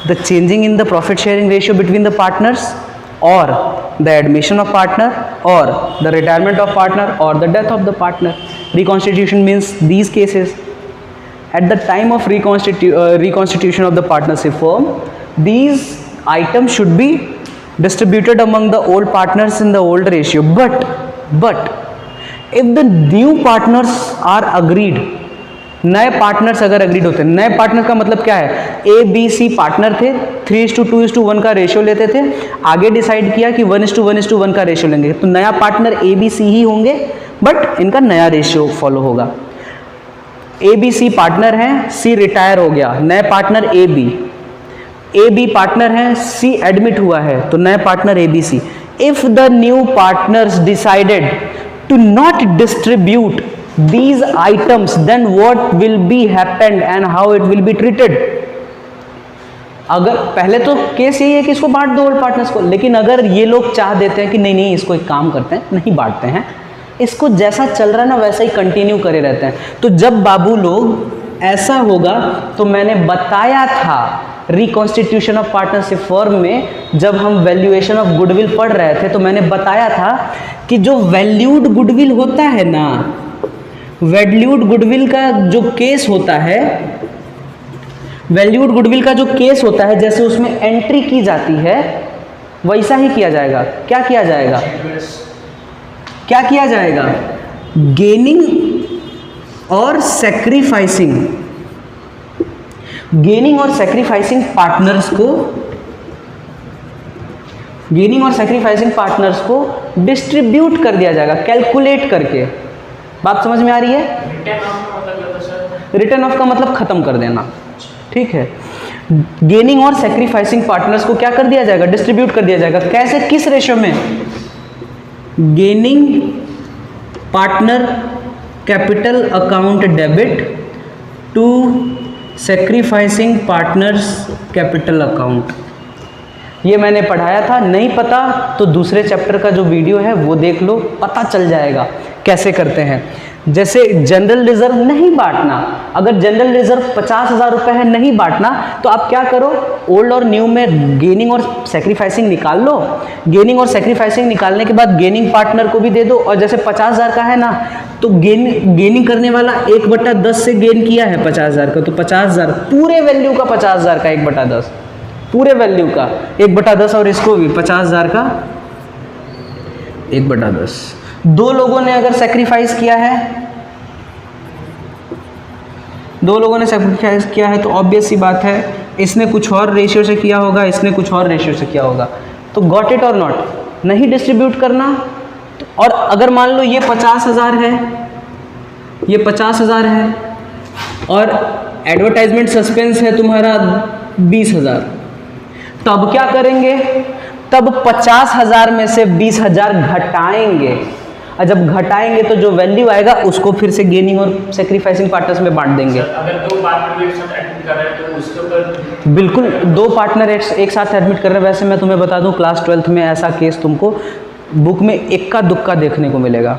Speaker 1: the changing in the profit sharing ratio between the partners, or the admission of partner, or the retirement of partner, or the death of the partner. Reconstitution means these cases. At the time of reconstitution of the partnership firm, these items should be distributed among the old partners in the old ratio. But if the new partners are agreed, नए partners अगर agreed होते हैं, नए partner का मतलब क्या है? ए B C partner थे, 3:2:1 का रेशियो लेते थे, आगे डिसाइड किया कि 1:1:1 का रेशियो लेंगे, तो नया पार्टनर ए बी सी ही होंगे, बट इनका नया रेशियो फॉलो होगा। ए बी सी पार्टनर हैं, सी रिटायर हो गया, नए पार्टनर ए बी पार्टनर हैं, सी एडमिट हुआ है, तो नए partner A B C. If the new partners decided to not distribute these items, then what will be happened and how it will be treated? अगर पहले तो केस यही है कि इसको बांट दो ओल्ड पार्टनर्स को, लेकिन अगर ये लोग चाह देते हैं कि नहीं इसको एक काम करते हैं, नहीं बांटते हैं, इसको जैसा चल रहा है ना वैसा ही कंटिन्यू करे रहते हैं, तो जब बाबू लोग ऐसा होगा, तो मैंने बताया था रिकॉन्स्टिट्यूशन ऑफ पार्टनरशिप फर्म में जब हम वैल्यूएशन ऑफ गुडविल पढ़ रहे थे, तो मैंने बताया था कि जो वैल्यूड गुडविल होता है ना, वैल्यूड गुडविल का जो केस होता है, वैल्यूड गुडविल का जो केस होता है, जैसे उसमें एंट्री की जाती है वैसा ही किया जाएगा। क्या किया जाएगा? क्या किया जाएगा? गेनिंग और सैक्रिफाइसिंग, गेनिंग और सैक्रिफाइसिंग पार्टनर्स को, गेनिंग और सैक्रिफाइसिंग पार्टनर्स को डिस्ट्रीब्यूट कर दिया जाएगा कैलकुलेट करके। बात समझ में आ रही है? रिटर्न ऑफ का मतलब खत्म कर देना, ठीक है। गेनिंग और सैक्रिफाइसिंग पार्टनर्स को क्या कर दिया जाएगा? डिस्ट्रीब्यूट कर दिया जाएगा। कैसे, किस रेशियो में? Gaining partner capital account debit to sacrificing partners capital account. ये मैंने पढ़ाया था, नहीं पता तो दूसरे चैप्टर का जो वीडियो है वो देख लो, पता चल जाएगा कैसे करते हैं। जैसे जनरल रिजर्व नहीं बांटना, अगर जनरल रिजर्व 50,000 रुपये है, नहीं बांटना, तो आप क्या करो, ओल्ड और न्यू में गेनिंग और सैक्रिफाइसिंग निकाल लो। गेनिंग और सैक्रिफाइसिंग निकालने के बाद गेनिंग पार्टनर को भी दे दो, और जैसे 50,000 का है ना, तो गेनिंग करने वाला 1/10 से गेन किया है 50,000 का, तो 50,000 पूरे वैल्यू का, 50,000 का 1/10 पूरे वैल्यू का 1/10, और इसको भी 50,000 का 1/10। दो लोगों ने अगर सेक्रीफाइस किया है, दो लोगों ने सेक्रीफाइस किया है, तो ऑब्वियस सी बात है इसने कुछ और रेशियो से किया होगा, इसने कुछ और रेशियो से किया होगा, तो गॉट इट और नॉट, नहीं डिस्ट्रीब्यूट करना। और अगर मान लो ये 50,000 है, ये 50,000 है, और एडवर्टाइजमेंट सस्पेंस है तुम्हारा 20,000, तब क्या करेंगे? तब 50,000 में से 20,000 घटाएंगे, और जब घटाएंगे तो जो वैल्यू आएगा उसको फिर से गेनिंग और सैक्रिफाइसिंग पार्टनर्स में बांट देंगे।
Speaker 2: अगर दो पार्टनर एक साथ एडमिट कर रहे हैं तो उसके ऊपर
Speaker 1: बिल्कुल दो पार्टनर एक साथ एडमिट कर रहे हैं। वैसे मैं तुम्हें बता दूं, क्लास 12th में ऐसा केस तुमको बुक में इक्का दुक्का देखने को मिलेगा।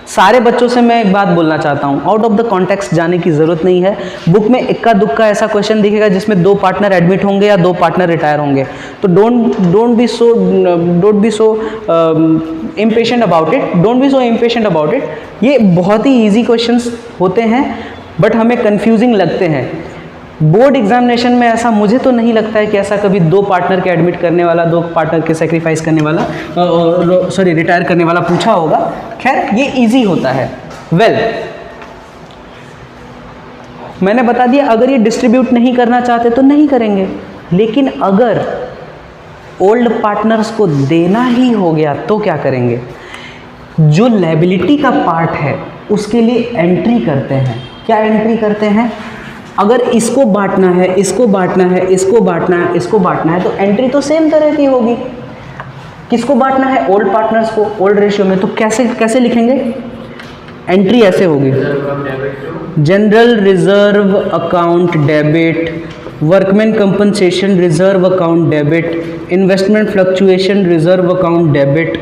Speaker 1: सारे बच्चों से मैं एक बात बोलना चाहता हूँ, आउट ऑफ द कॉन्टेक्स्ट जाने की ज़रूरत नहीं है। बुक में इक्का दुक्का ऐसा क्वेश्चन दिखेगा जिसमें दो पार्टनर एडमिट होंगे या दो पार्टनर रिटायर होंगे, तो don't be so impatient about it, don't be so impatient about it. ये बहुत ही ईजी क्वेश्चंस होते हैं, बट हमें कंफ्यूजिंग लगते हैं। बोर्ड एग्जामिनेशन में ऐसा मुझे तो नहीं लगता है कि ऐसा कभी 2 पार्टनर के एडमिट करने वाला, 2 पार्टनर के सेक्रीफाइस करने वाला, सॉरी रिटायर करने वाला पूछा होगा। खैर ये इजी होता है। वेल मैंने बता दिया, अगर ये डिस्ट्रीब्यूट नहीं करना चाहते तो नहीं करेंगे, लेकिन अगर ओल्ड पार्टनर्स को देना ही हो गया तो क्या करेंगे? जो लायबिलिटी का पार्ट है उसके लिए एंट्री करते हैं। क्या एंट्री करते हैं? अगर इसको बांटना है, इसको बांटना है, इसको बांटना है, इसको बांटना है, तो एंट्री तो सेम तरह की होगी। किसको बांटना है? ओल्ड पार्टनर्स को, ओल्ड रेशियो में। तो कैसे लिखेंगे? एंट्री ऐसे होगी, general reserve account debit, workman compensation reserve account debit, investment fluctuation reserve account debit,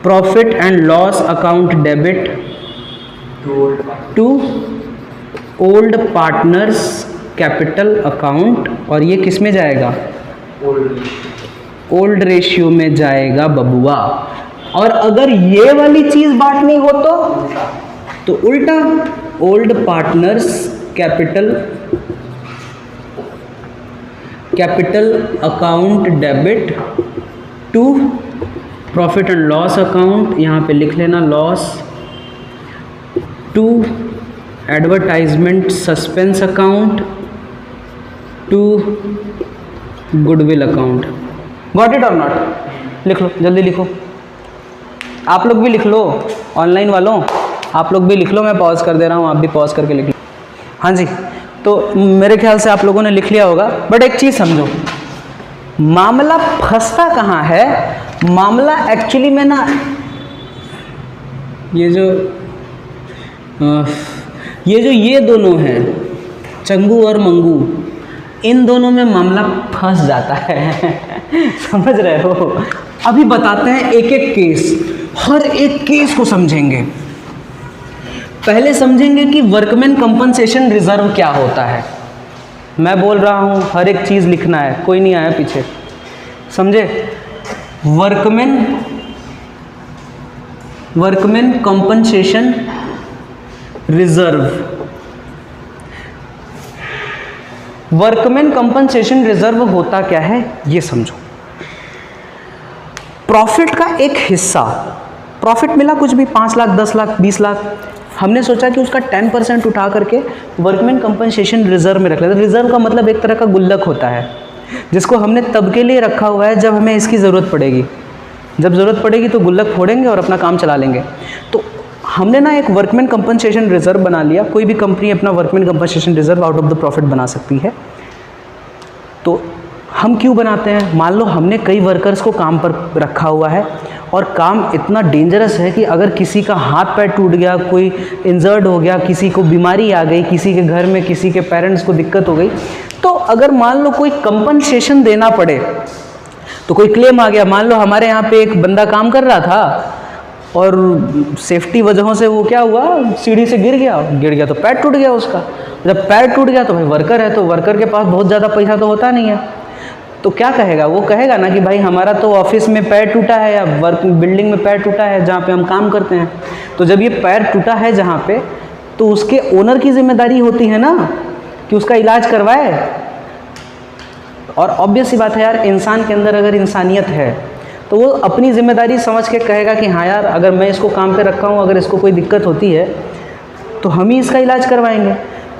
Speaker 1: profit and loss account debit to old partners capital account. और ये किस में जाएगा? ओल्ड रेशियो में जाएगा बबुआ। और अगर ये वाली चीज बांटनी हो तो उल्टा, old partners capital account debit to profit and loss account, यहाँ पे लिख लेना loss, to advertisement suspense account, to goodwill account. Got it और नॉट? लिख लो, जल्दी लिखो। आप लोग भी लिख लो, ऑनलाइन वालों आप लोग भी लिख लो, मैं पॉज कर दे रहा हूँ, आप भी पॉज करके लिख लो। हाँ जी, तो मेरे ख्याल से आप लोगों ने लिख लिया होगा। बट एक चीज़ समझो, मामला फंसता कहाँ है? मामला एक्चुअली में ना ये दोनों हैं, चंगू और मंगू, इन दोनों में मामला फंस जाता है। समझ रहे हो? अभी बताते हैं एक एक केस, हर एक केस को समझेंगे। पहले समझेंगे कि वर्कमैन कंपनसेशन रिजर्व क्या होता है। मैं बोल रहा हूँ हर एक चीज़ लिखना है, कोई नहीं आया पीछे, समझे? Workman compensation reserve, workman compensation reserve होता क्या है ये समझो। प्रॉफिट का एक हिस्सा, प्रॉफिट मिला कुछ भी 5 लाख, 10 लाख, 20 लाख, हमने सोचा कि उसका 10% उठा करके वर्कमैन कंपनसेशन रिजर्व में रख लेते। रिजर्व का मतलब एक तरह का गुल्लक होता है, जिसको हमने तब के लिए रखा हुआ है जब हमें इसकी ज़रूरत पड़ेगी। जब ज़रूरत पड़ेगी तो गुल्लक फोड़ेंगे और अपना काम चला लेंगे। तो हमने ना एक वर्कमैन कंपनसेशन रिजर्व बना लिया। कोई भी कंपनी अपना workman compensation reserve out of the profit बना सकती है। तो हम क्यों बनाते हैं? मान लो हमने कई वर्कर्स को काम पर रखा हुआ है और काम इतना डेंजरस है कि अगर किसी का हाथ पैर टूट गया, कोई इंजर्ड हो गया, किसी को बीमारी आ गई, किसी के घर में किसी के पेरेंट्स को दिक्कत हो गई, तो अगर मान लो कोई कंपनसेशन देना पड़े तो कोई क्लेम आ गया। मान लो हमारे यहाँ पे एक बंदा काम कर रहा था और सेफ्टी वजहों से वो क्या हुआ, सीढ़ी से गिर गया तो पैर टूट गया उसका। जब पैर टूट गया तो भाई वर्कर है, तो वर्कर के पास बहुत ज़्यादा पैसा तो होता नहीं है, तो क्या कहेगा? वो कहेगा ना कि भाई हमारा तो ऑफिस में पैर टूटा है या वर्क बिल्डिंग में पैर टूटा है जहाँ पे हम काम करते हैं। तो जब ये पैर टूटा है जहाँ पे, तो उसके ओनर की जिम्मेदारी होती है ना कि उसका इलाज करवाए। और ऑब्वियस सी बात है यार, इंसान के अंदर अगर इंसानियत है तो वो अपनी जिम्मेदारी समझ के कहेगा कि हाँ यार, अगर मैं इसको काम पे रखा हूँ, अगर इसको कोई दिक्कत होती है तो हम ही इसका इलाज करवाएंगे।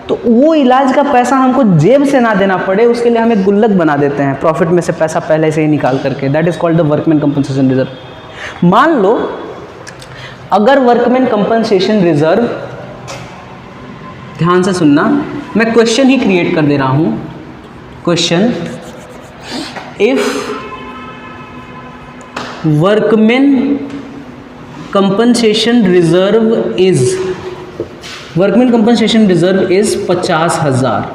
Speaker 1: तो वो इलाज का पैसा हमको जेब से ना देना पड़े, उसके लिए हम एक गुल्लक बना देते हैं प्रॉफिट में से पैसा पहले से ही निकाल करके। That is called the workman compensation reserve. मान लो अगर वर्कमैन कंपनसेशन रिजर्व, ध्यान से सुनना, मैं क्वेश्चन ही क्रिएट कर दे रहा हूं। Question, if workman compensation reserve is, workman compensation reserve is 50,000।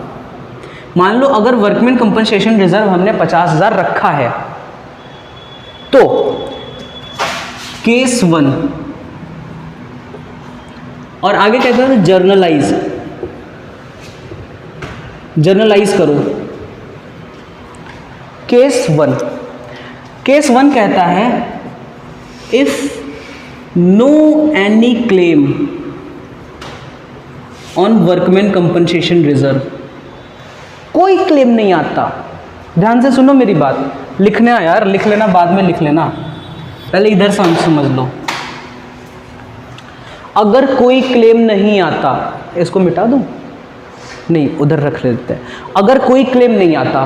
Speaker 1: मान लो अगर वर्कमैन कंपनसेशन रिजर्व हमने 50,000 रखा है, तो केस 1 और आगे कहते हैं जर्नलाइज करो। केस 1 कहता है if no any claim on workman compensation reserve, कोई क्लेम नहीं आता। ध्यान से सुनो मेरी बात, लिखना यार, लिख लेना, बाद में लिख लेना, पहले इधर समझ लो। अगर कोई क्लेम नहीं आता, इसको मिटा दूं? नहीं, उधर रख लेते हैं। अगर कोई क्लेम नहीं आता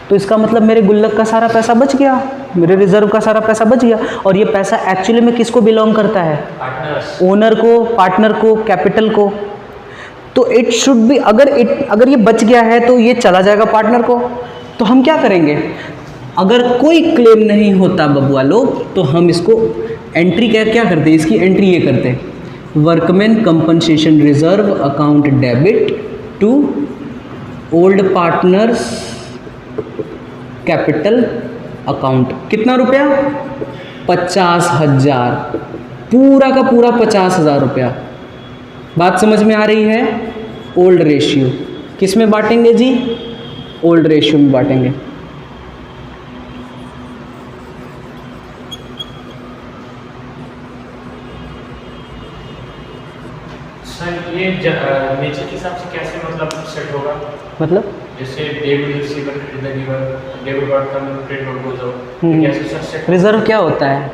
Speaker 1: तो इसका मतलब मेरे गुल्लक का सारा पैसा बच गया, मेरे रिजर्व का सारा पैसा बच गया। और ये पैसा एक्चुअली में किसको बिलोंग करता है? ओनर को, पार्टनर को, कैपिटल को। तो इट शुड बी, अगर ये बच गया है तो ये चला जाएगा पार्टनर को। तो हम क्या करेंगे? अगर कोई क्लेम नहीं होता बबुआ लोग, तो हम इसको एंट्री क्या करते? इसकी एंट्री ये करते, workman compensation reserve account debit to old partners capital account. कितना रुपया? 50,000, पूरा का पूरा 50,000 रुपया। बात समझ में आ रही है? ओल्ड रेशियो किस में बांटेंगे जी? ओल्ड रेशियो में बांटेंगे।
Speaker 2: सर ये नेचर के हिसाब से कैसे मतलब सेट होगा?
Speaker 1: मतलब
Speaker 2: जैसे debit receiver credit giver, debit what come credit what goes out, कैसे सर सेट?
Speaker 1: रिजर्व क्या होता है?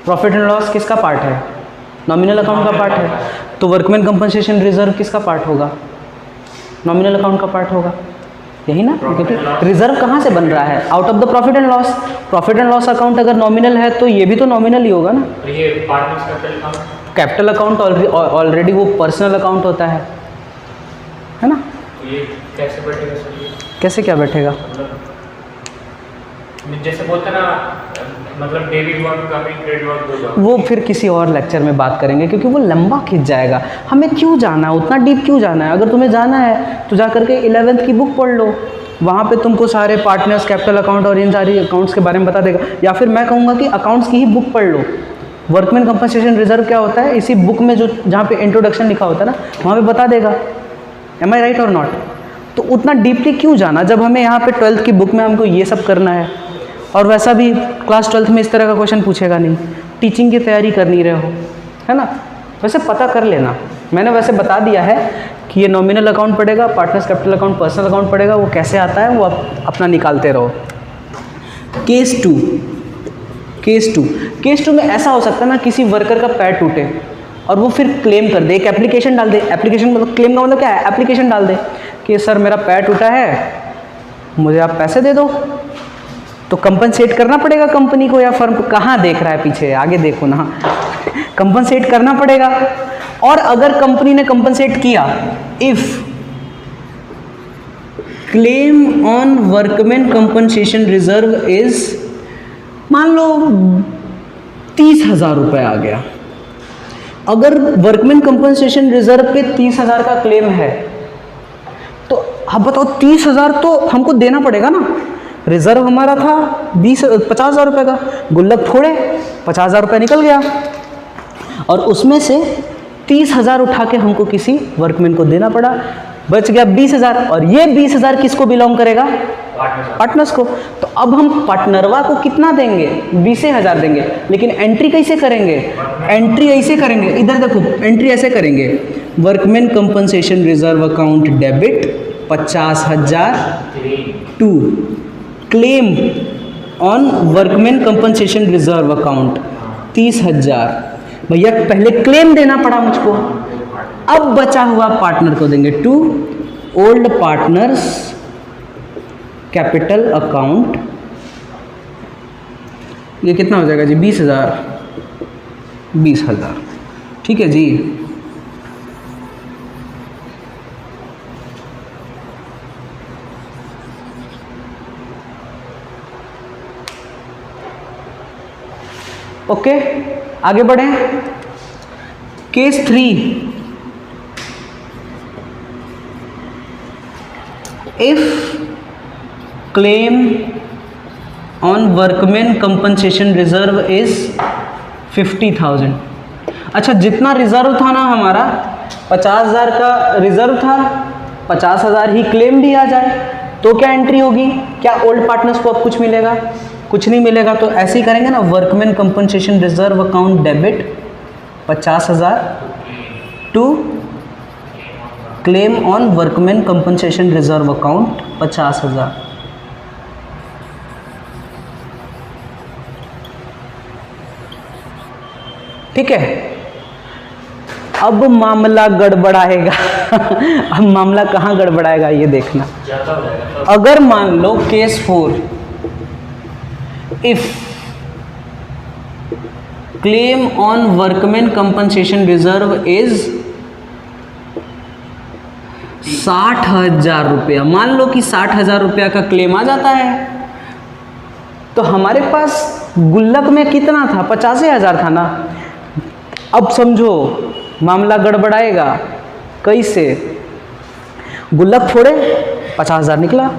Speaker 1: प्रॉफिट एंड लॉस किसका पार्ट है? नॉमिनल अकाउंट का पार्ट है। तो वर्कमैन कंपनसेशन रिजर्व किसका पार्ट होगा? नॉमिनल अकाउंट का पार्ट होगा, यही ना? क्योंकि रिजर्व कहाँ से बन रहा है? Out of the profit and loss. Profit and loss account अगर नॉमिनल है तो ये भी तो नॉमिनल ही होगा ना।
Speaker 2: और ये partners capital account,
Speaker 1: capital account already वो पर्सनल अकाउंट होता है ना?
Speaker 2: तो ये कैसे बैठेगा सर? ये
Speaker 1: कैसे क्या बैठेगा?
Speaker 2: मतलब जैसे बोलते ना, मतलब debit what come credit what goes out,
Speaker 1: वो फिर किसी और लेक्चर में बात करेंगे, क्योंकि वो लंबा खिंच जाएगा। हमें क्यों जाना है उतना डीप? क्यों जाना है? अगर तुम्हें जाना है तो जा करके 11th की बुक पढ़ लो, वहाँ पे तुमको सारे पार्टनर्स, कैपिटल अकाउंट और इन सारी अकाउंट्स के बारे में बता देगा। या फिर मैं कहूँगा कि अकाउंट्स की ही बुक पढ़ लो। वर्कमैन कंपनसेशन रिजर्व क्या होता है, इसी बुक में जो जहाँ पे इंट्रोडक्शन लिखा होता है ना, वहाँ पे बता देगा। एम आई राइट और नॉट? तो उतना डीपली क्यों जाना जब हमें यहाँ पे 12th की बुक में हमको ये सब करना है। और वैसा भी क्लास 12th में इस तरह का क्वेश्चन पूछेगा नहीं, टीचिंग की तैयारी कर नहीं रहे हो, है ना? वैसे पता कर लेना, मैंने वैसे बता दिया है कि ये नॉमिनल अकाउंट पड़ेगा, partners capital account, personal account पड़ेगा। वो कैसे आता है वो आप अपना निकालते रहो। केस टू में ऐसा हो सकता है ना, किसी वर्कर का पैर टूटे और वो फिर क्लेम कर दे, एक एप्लीकेशन डाल दे। एप्लीकेशन मतलब क्लेम का मतलब क्या है? एप्लीकेशन डाल दे कि सर मेरा पैर टूटा है, मुझे आप पैसे दे दो। तो कंपनसेट करना पड़ेगा कंपनी को या फर्म को। कहाँ देख रहा है पीछे, आगे देखो ना। कंपनसेट करना पड़ेगा। और अगर कंपनी ने कंपनसेट किया, if claim on workman compensation reserve is, मान लो 30,000 रुपये आ गया। अगर वर्कमैन कंपनसेशन रिजर्व पे 30,000 का क्लेम है तो आप बताओ 30,000 तो हमको देना पड़ेगा ना। रिजर्व हमारा था 50,000 रुपये का, गुल्लक फोड़े 50,000 रुपये निकल गया और उसमें से 30,000 उठा के हमको किसी वर्कमैन को देना पड़ा, बच गया 20,000। और ये 20,000 किसको बिलोंग करेगा? पार्टनर्स को। तो अब हम पार्टनरवा को कितना देंगे? 20,000 देंगे। लेकिन एंट्री कैसे करेंगे? एंट्री ऐसे करेंगे, इधर देखो, एंट्री ऐसे करेंगे, workman compensation reserve account debit 50,000 to claim on workman compensation reserve account 30,000। भैया पहले क्लेम देना पड़ा मुझको, अब बचा हुआ पार्टनर को देंगे to old partners capital account. ये कितना हो जाएगा जी? 20,000। ठीक है जी। ओके, आगे बढ़ें। Case 3, if claim on workman compensation reserve is 50,000। अच्छा, जितना रिजर्व था ना हमारा, 50,000 का रिजर्व था, 50,000 ही क्लेम भी आ जाए तो क्या एंट्री होगी? क्या ओल्ड पार्टनर्स को अब कुछ मिलेगा? कुछ नहीं मिलेगा। तो ऐसे ही करेंगे ना, workman compensation reserve account debit 50,000 to claim on workman compensation reserve account 50,000। ठीक है, अब मामला गड़बड़ाएगा। अब मामला कहाँ गड़बड़ाएगा ये देखना।
Speaker 2: ज़्यादा हो जाएगा तो
Speaker 1: अगर मान लो case 4, if claim on workman compensation reserve is 60,000 रुपया, मान लो कि 60,000 रुपया का क्लेम आ जाता है, तो हमारे पास गुल्लक में कितना था? 85,000 था ना। अब समझो मामला गड़बड़ाएगा। कैसे? गुल्लक फोड़े, 50,000 निकला,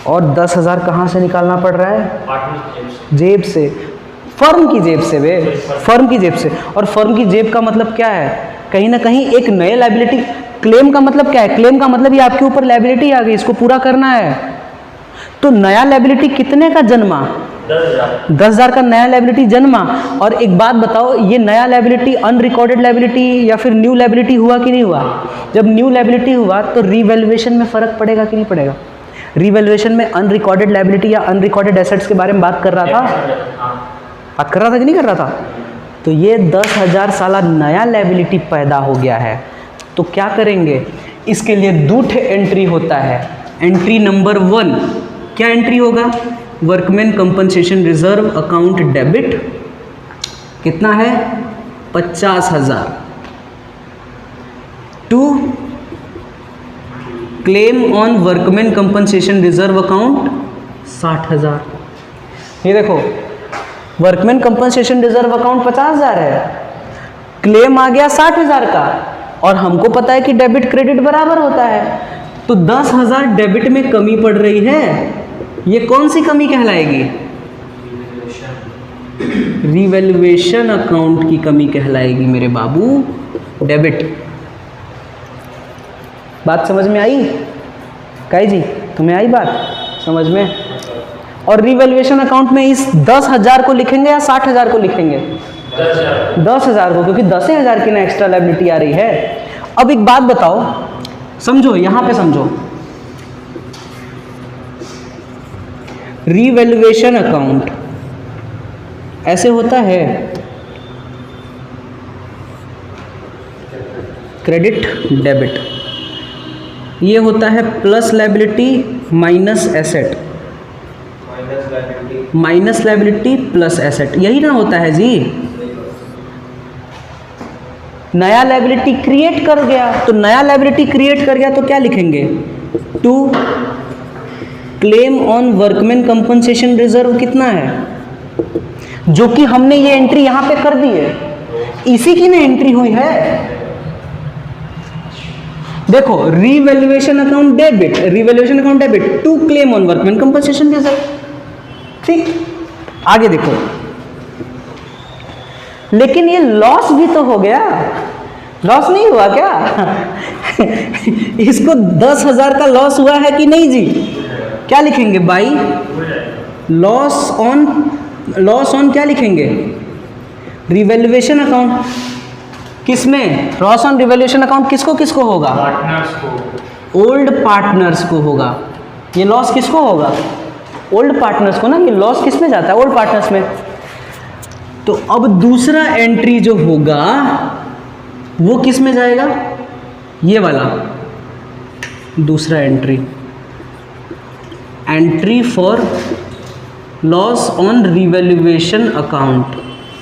Speaker 1: और 10,000 कहाँ से निकालना पड़ रहा है?
Speaker 2: पार्टनर
Speaker 1: जेब से, फर्म की जेब से बे, फर्म की जेब से। और फर्म की जेब का मतलब क्या है? कहीं ना कहीं एक नए लायबिलिटी। क्लेम का मतलब क्या है? क्लेम का मतलब ये आपके ऊपर लायबिलिटी आ गई, इसको पूरा करना है। तो नया लायबिलिटी कितने का जन्मा? 10,000 का नया लायबिलिटी जन्मा। और एक बात बताओ, ये नया लायबिलिटी अनरिकॉर्डेड लायबिलिटी या फिर न्यू लायबिलिटी हुआ कि नहीं हुआ? जब न्यू लायबिलिटी हुआ तो रीवैल्यूएशन में फर्क पड़ेगा कि नहीं पड़ेगा? रीवैल्यूएशन में अनरिकॉर्डेड लायबिलिटी या अनरिकॉर्डेड एसेट्स के बारे में बात कर रहा था, बात कर रहा था कि नहीं कर रहा था? तो ये 10,000 साला नया लायबिलिटी पैदा हो गया है। तो क्या करेंगे? इसके लिए दूठ एंट्री होता है। एंट्री नंबर 1 क्या एंट्री होगा? Workman compensation reserve account debit कितना है? 50,000 to claim on workman compensation reserve account 60,000। ये देखो, वर्कमैन कंपनसेशन रिजर्व अकाउंट 50,000 है, क्लेम आ गया 60,000 का, और हमको पता है कि डेबिट क्रेडिट बराबर होता है। तो 10,000 डेबिट में कमी पड़ रही है। ये कौन सी कमी कहलाएगी? रिवैल्यूएशन अकाउंट की कमी कहलाएगी मेरे बाबू, डेबिट। बात समझ में आई? काई जी, तुम्हें आई बात समझ में? और रिवैल्यूएशन अकाउंट में इस 10,000 को लिखेंगे या 60,000 को लिखेंगे? 10,000 को, क्योंकि 10,000 की ना एक्स्ट्रा लायबिलिटी आ रही है। अब एक बात बताओ, समझो, यहां पे समझो। रिवैल्यूएशन अकाउंट ऐसे होता है, क्रेडिट डेबिट, ये होता है plus liability minus asset, minus liability plus asset, यही ना होता है जी। नया लायबिलिटी क्रिएट कर गया, तो नया लायबिलिटी क्रिएट कर गया तो क्या लिखेंगे? To claim on workman compensation reserve कितना है? जो कि हमने ये एंट्री यहां पे कर दी है, इसी की ना एंट्री हुई है। देखो, revaluation account debit, revaluation account debit to claim on workman compensation reserve. ठीक, आगे देखो। लेकिन ये लॉस भी तो हो गया, लॉस नहीं हुआ क्या? इसको 10,000 का लॉस हुआ है कि नहीं जी? क्या लिखेंगे बाई? लॉस ऑन क्या लिखेंगे? Revaluation account. किसमें? लॉस ऑन रिवैल्यूएशन अकाउंट किसको किसको होगा?
Speaker 2: पार्टनर्स को,
Speaker 1: ओल्ड पार्टनर्स को होगा। ये लॉस किसको होगा? ओल्ड पार्टनर्स को ना। ये लॉस किस में जाता है? ओल्ड पार्टनर्स में। तो अब दूसरा एंट्री जो होगा वो किस में जाएगा? ये वाला दूसरा entry, entry for loss on revaluation account,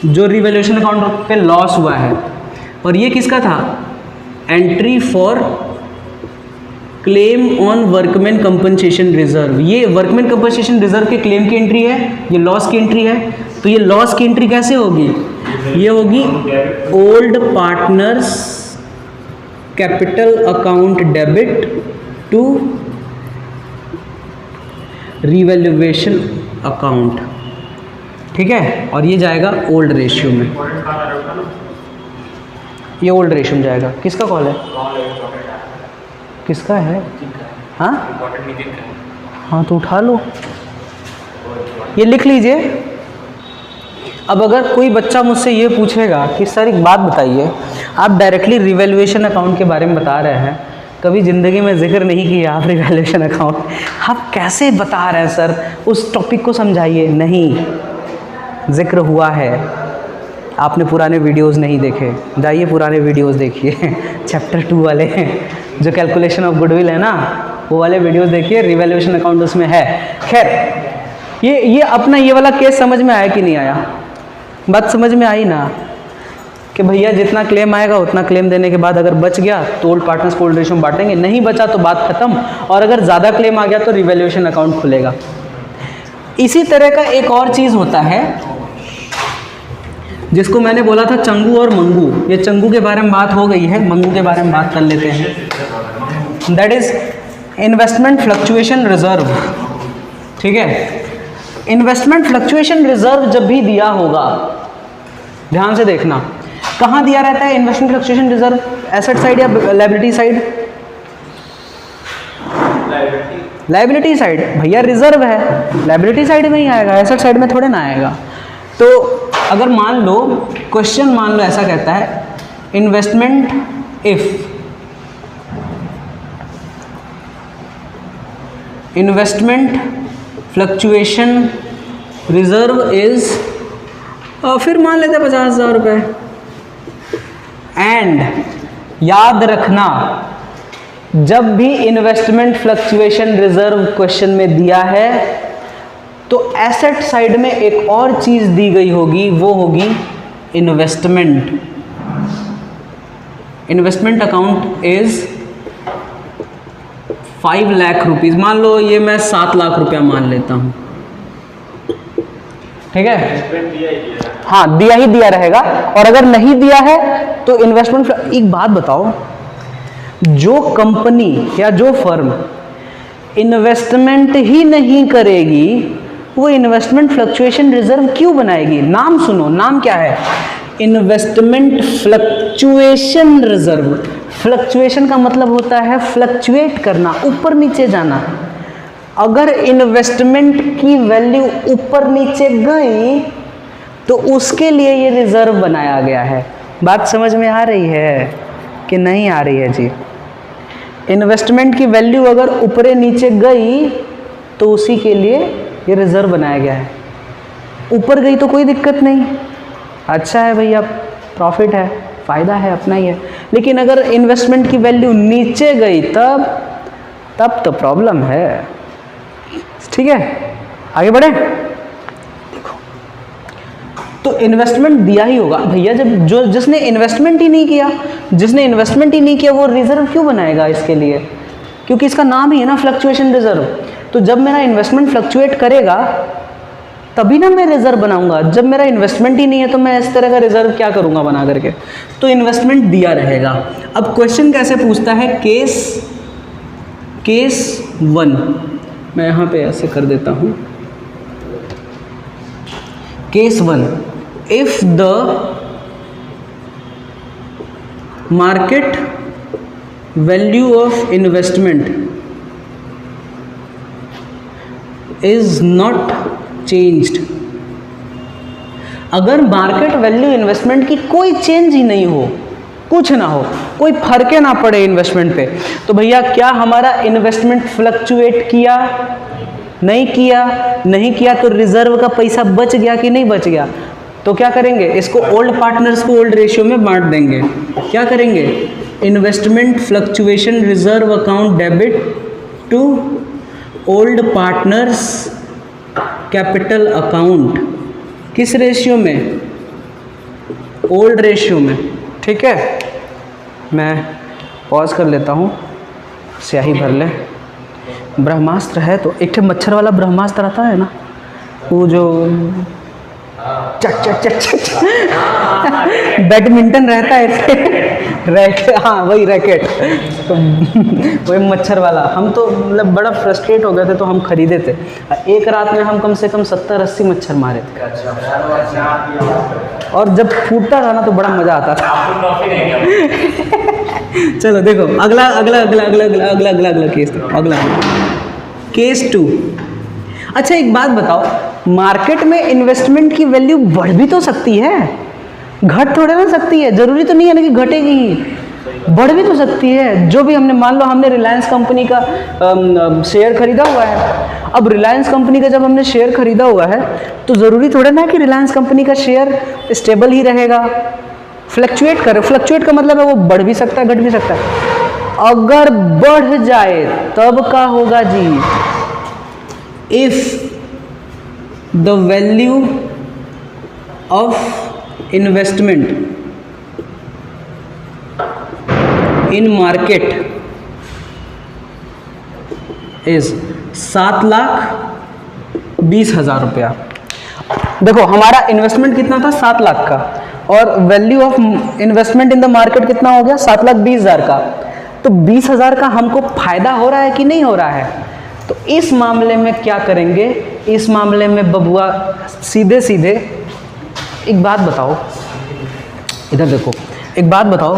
Speaker 1: जो रिवैल्यूएशन अकाउंट पे लॉस हुआ है। और ये किसका था? Entry for claim on workman compensation reserve. ये वर्कमैन कंपनसेशन रिजर्व के क्लेम की एंट्री है, ये लॉस की एंट्री है। तो ये लॉस की एंट्री कैसे होगी? ये होगी old partners capital account debit to revaluation account. ठीक है, और ये जाएगा ओल्ड रेशियो में, ये ओल्ड रेशियो में जाएगा। किसका कॉल है? किसका है? हाँ हाँ, तो उठा लो, ये लिख लीजिए। अब अगर कोई बच्चा मुझसे ये पूछेगा कि सर एक बात बताइए, आप डायरेक्टली रिवैल्यूएशन अकाउंट के बारे में बता रहे हैं, कभी ज़िंदगी में जिक्र नहीं किया आप रिवैल्यूएशन अकाउंट, आप कैसे बता रहे हैं सर, उस टॉपिक को समझाइए। नहीं, जिक्र हुआ है, आपने पुराने वीडियोस नहीं देखे, जाइए पुराने वीडियोस देखिए चैप्टर 2 वाले जो कैलकुलेशन ऑफ गुडविल है ना, वो वाले वीडियोस देखिए, रिवैल्यूएशन अकाउंट उसमें है। खैर, ये अपना ये वाला केस समझ में आया कि नहीं आया? बात समझ में आई ना, कि भैया जितना क्लेम आएगा उतना क्लेम देने के बाद अगर बच गया तो ओल्ड पार्टनर्स को ओल्ड रेशियो में बांटेंगे, नहीं बचा तो बात खत्म, और अगर ज़्यादा क्लेम आ गया तो रिवैल्यूएशन अकाउंट खुलेगा। इसी तरह का एक और चीज़ होता है जिसको मैंने बोला था चंगू और मंगू। ये चंगू के बारे में बात हो गई है, मंगू के बारे में बात कर लेते हैं। That is investment fluctuation reserve. ठीक है, इन्वेस्टमेंट फ्लक्चुएशन रिजर्व जब भी दिया होगा, ध्यान से देखना, कहाँ दिया रहता है investment fluctuation reserve? Asset side या लायबिलिटी साइड? Liability side. भैया रिजर्व है, लायबिलिटी साइड में ही आएगा, एसेट साइड में थोड़े ना आएगा। तो अगर मान लो क्वेश्चन, मान लो ऐसा कहता है, investment if investment fluctuation reserve is, फिर मान लेते हैं 50,000 रुपये। एंड याद रखना, जब भी इन्वेस्टमेंट फ्लक्चुएशन रिजर्व क्वेश्चन में दिया है तो एसेट साइड में एक और चीज दी गई होगी, वो होगी investment. Investment account is 5 lakh rupees, मान लो ये मैं 7 लाख रुपया मान लेता हूँ। ठीक है, हाँ दिया ही दिया रहेगा, और अगर नहीं दिया है तो इन्वेस्टमेंट। एक बात बताओ, जो कंपनी या जो फर्म इन्वेस्टमेंट ही नहीं करेगी वो इन्वेस्टमेंट फ्लक्चुएशन रिजर्व क्यों बनाएगी? नाम सुनो, नाम क्या है? Investment fluctuation reserve. फ्लक्चुएशन का मतलब होता है फ्लक्चुएट करना, ऊपर नीचे जाना। अगर इन्वेस्टमेंट की वैल्यू ऊपर नीचे गई तो उसके लिए ये रिजर्व बनाया गया है। बात समझ में आ रही है कि नहीं आ रही है जी? इन्वेस्टमेंट की वैल्यू अगर ऊपर नीचे गई तो उसी के लिए ये रिजर्व बनाया गया है। ऊपर गई तो कोई दिक्कत नहीं, अच्छा है भैया, प्रॉफिट है, फ़ायदा है, अपना ही है। लेकिन अगर इन्वेस्टमेंट की वैल्यू नीचे गई तब तो प्रॉब्लम है। ठीक है, आगे बढ़े। देखो, तो इन्वेस्टमेंट दिया ही होगा भैया, जब जिसने इन्वेस्टमेंट ही नहीं किया वो रिजर्व क्यों बनाएगा इसके लिए? क्योंकि इसका नाम ही है ना फ्लक्चुएशन रिजर्व। तो जब मेरा इन्वेस्टमेंट फ्लक्चुएट करेगा तभी ना मैं रिजर्व बनाऊंगा। जब मेरा इन्वेस्टमेंट ही नहीं है तो मैं इस तरह का रिजर्व क्या करूंगा बना करके? तो इन्वेस्टमेंट दिया रहेगा। अब क्वेश्चन कैसे पूछता है? केस 1, मैं यहाँ पे ऐसे कर देता हूँ। Case 1, if the market value of investment is not changed. अगर मार्केट वैल्यू इन्वेस्टमेंट की कोई चेंज ही नहीं हो, कुछ ना हो, कोई फर्क ना पड़े इन्वेस्टमेंट पे, तो भैया क्या हमारा इन्वेस्टमेंट फ्लक्चुएट किया? नहीं किया तो रिजर्व का पैसा बच गया कि नहीं बच गया? तो क्या करेंगे? इसको ओल्ड पार्टनर्स को ओल्ड रेशियो में बांट देंगे। क्या करेंगे? Investment fluctuation reserve account debit to old partners capital account. किस रेशियो में? ओल्ड रेशियो में। ठीक है, मैं पॉज कर लेता हूँ, स्याही भर ले। ब्रह्मास्त्र है तो एक मच्छर वाला ब्रह्मास्त्र आता है ना, वो जो बैडमिंटन रहता है रैकेट, हाँ वही रैकेट, तो वही मच्छर वाला। हम तो मतलब बड़ा फ्रस्ट्रेट हो गए थे तो हम खरीदे थे। एक रात में हम कम से कम 70-80 मच्छर मारे थे, और जब फूटता था ना तो बड़ा मज़ा आता था। चलो देखो, अगला केस, केस 2। अच्छा एक बात बताओ, मार्केट में इन्वेस्टमेंट की वैल्यू बढ़ भी तो सकती है। घट थोड़े ना सकती है, जरूरी तो नहीं है ना कि घटेगी ही, बढ़ भी तो सकती है। जो भी हमने मान लो हमने रिलायंस कंपनी का शेयर खरीदा हुआ है, अब रिलायंस कंपनी का जब हमने शेयर खरीदा हुआ है तो ज़रूरी थोड़ा ना कि रिलायंस कंपनी का शेयर स्टेबल ही रहेगा, फ्लक्चुएट करे। फ्लक्चुएट का मतलब है वो बढ़ भी सकता है घट भी सकता है। अगर बढ़ जाए तब क्या होगा जी? If the value of investment in market is 7,20,000 रुपया। देखो हमारा इन्वेस्टमेंट कितना था 7 लाख का, और value of investment in the market कितना हो गया 7,20,000 का। तो 20,000 का हमको फायदा हो रहा है कि नहीं हो रहा है? तो इस मामले में क्या करेंगे? इस मामले में बबुआ सीधे सीधे एक बात बताओ, इधर देखो, एक बात बताओ,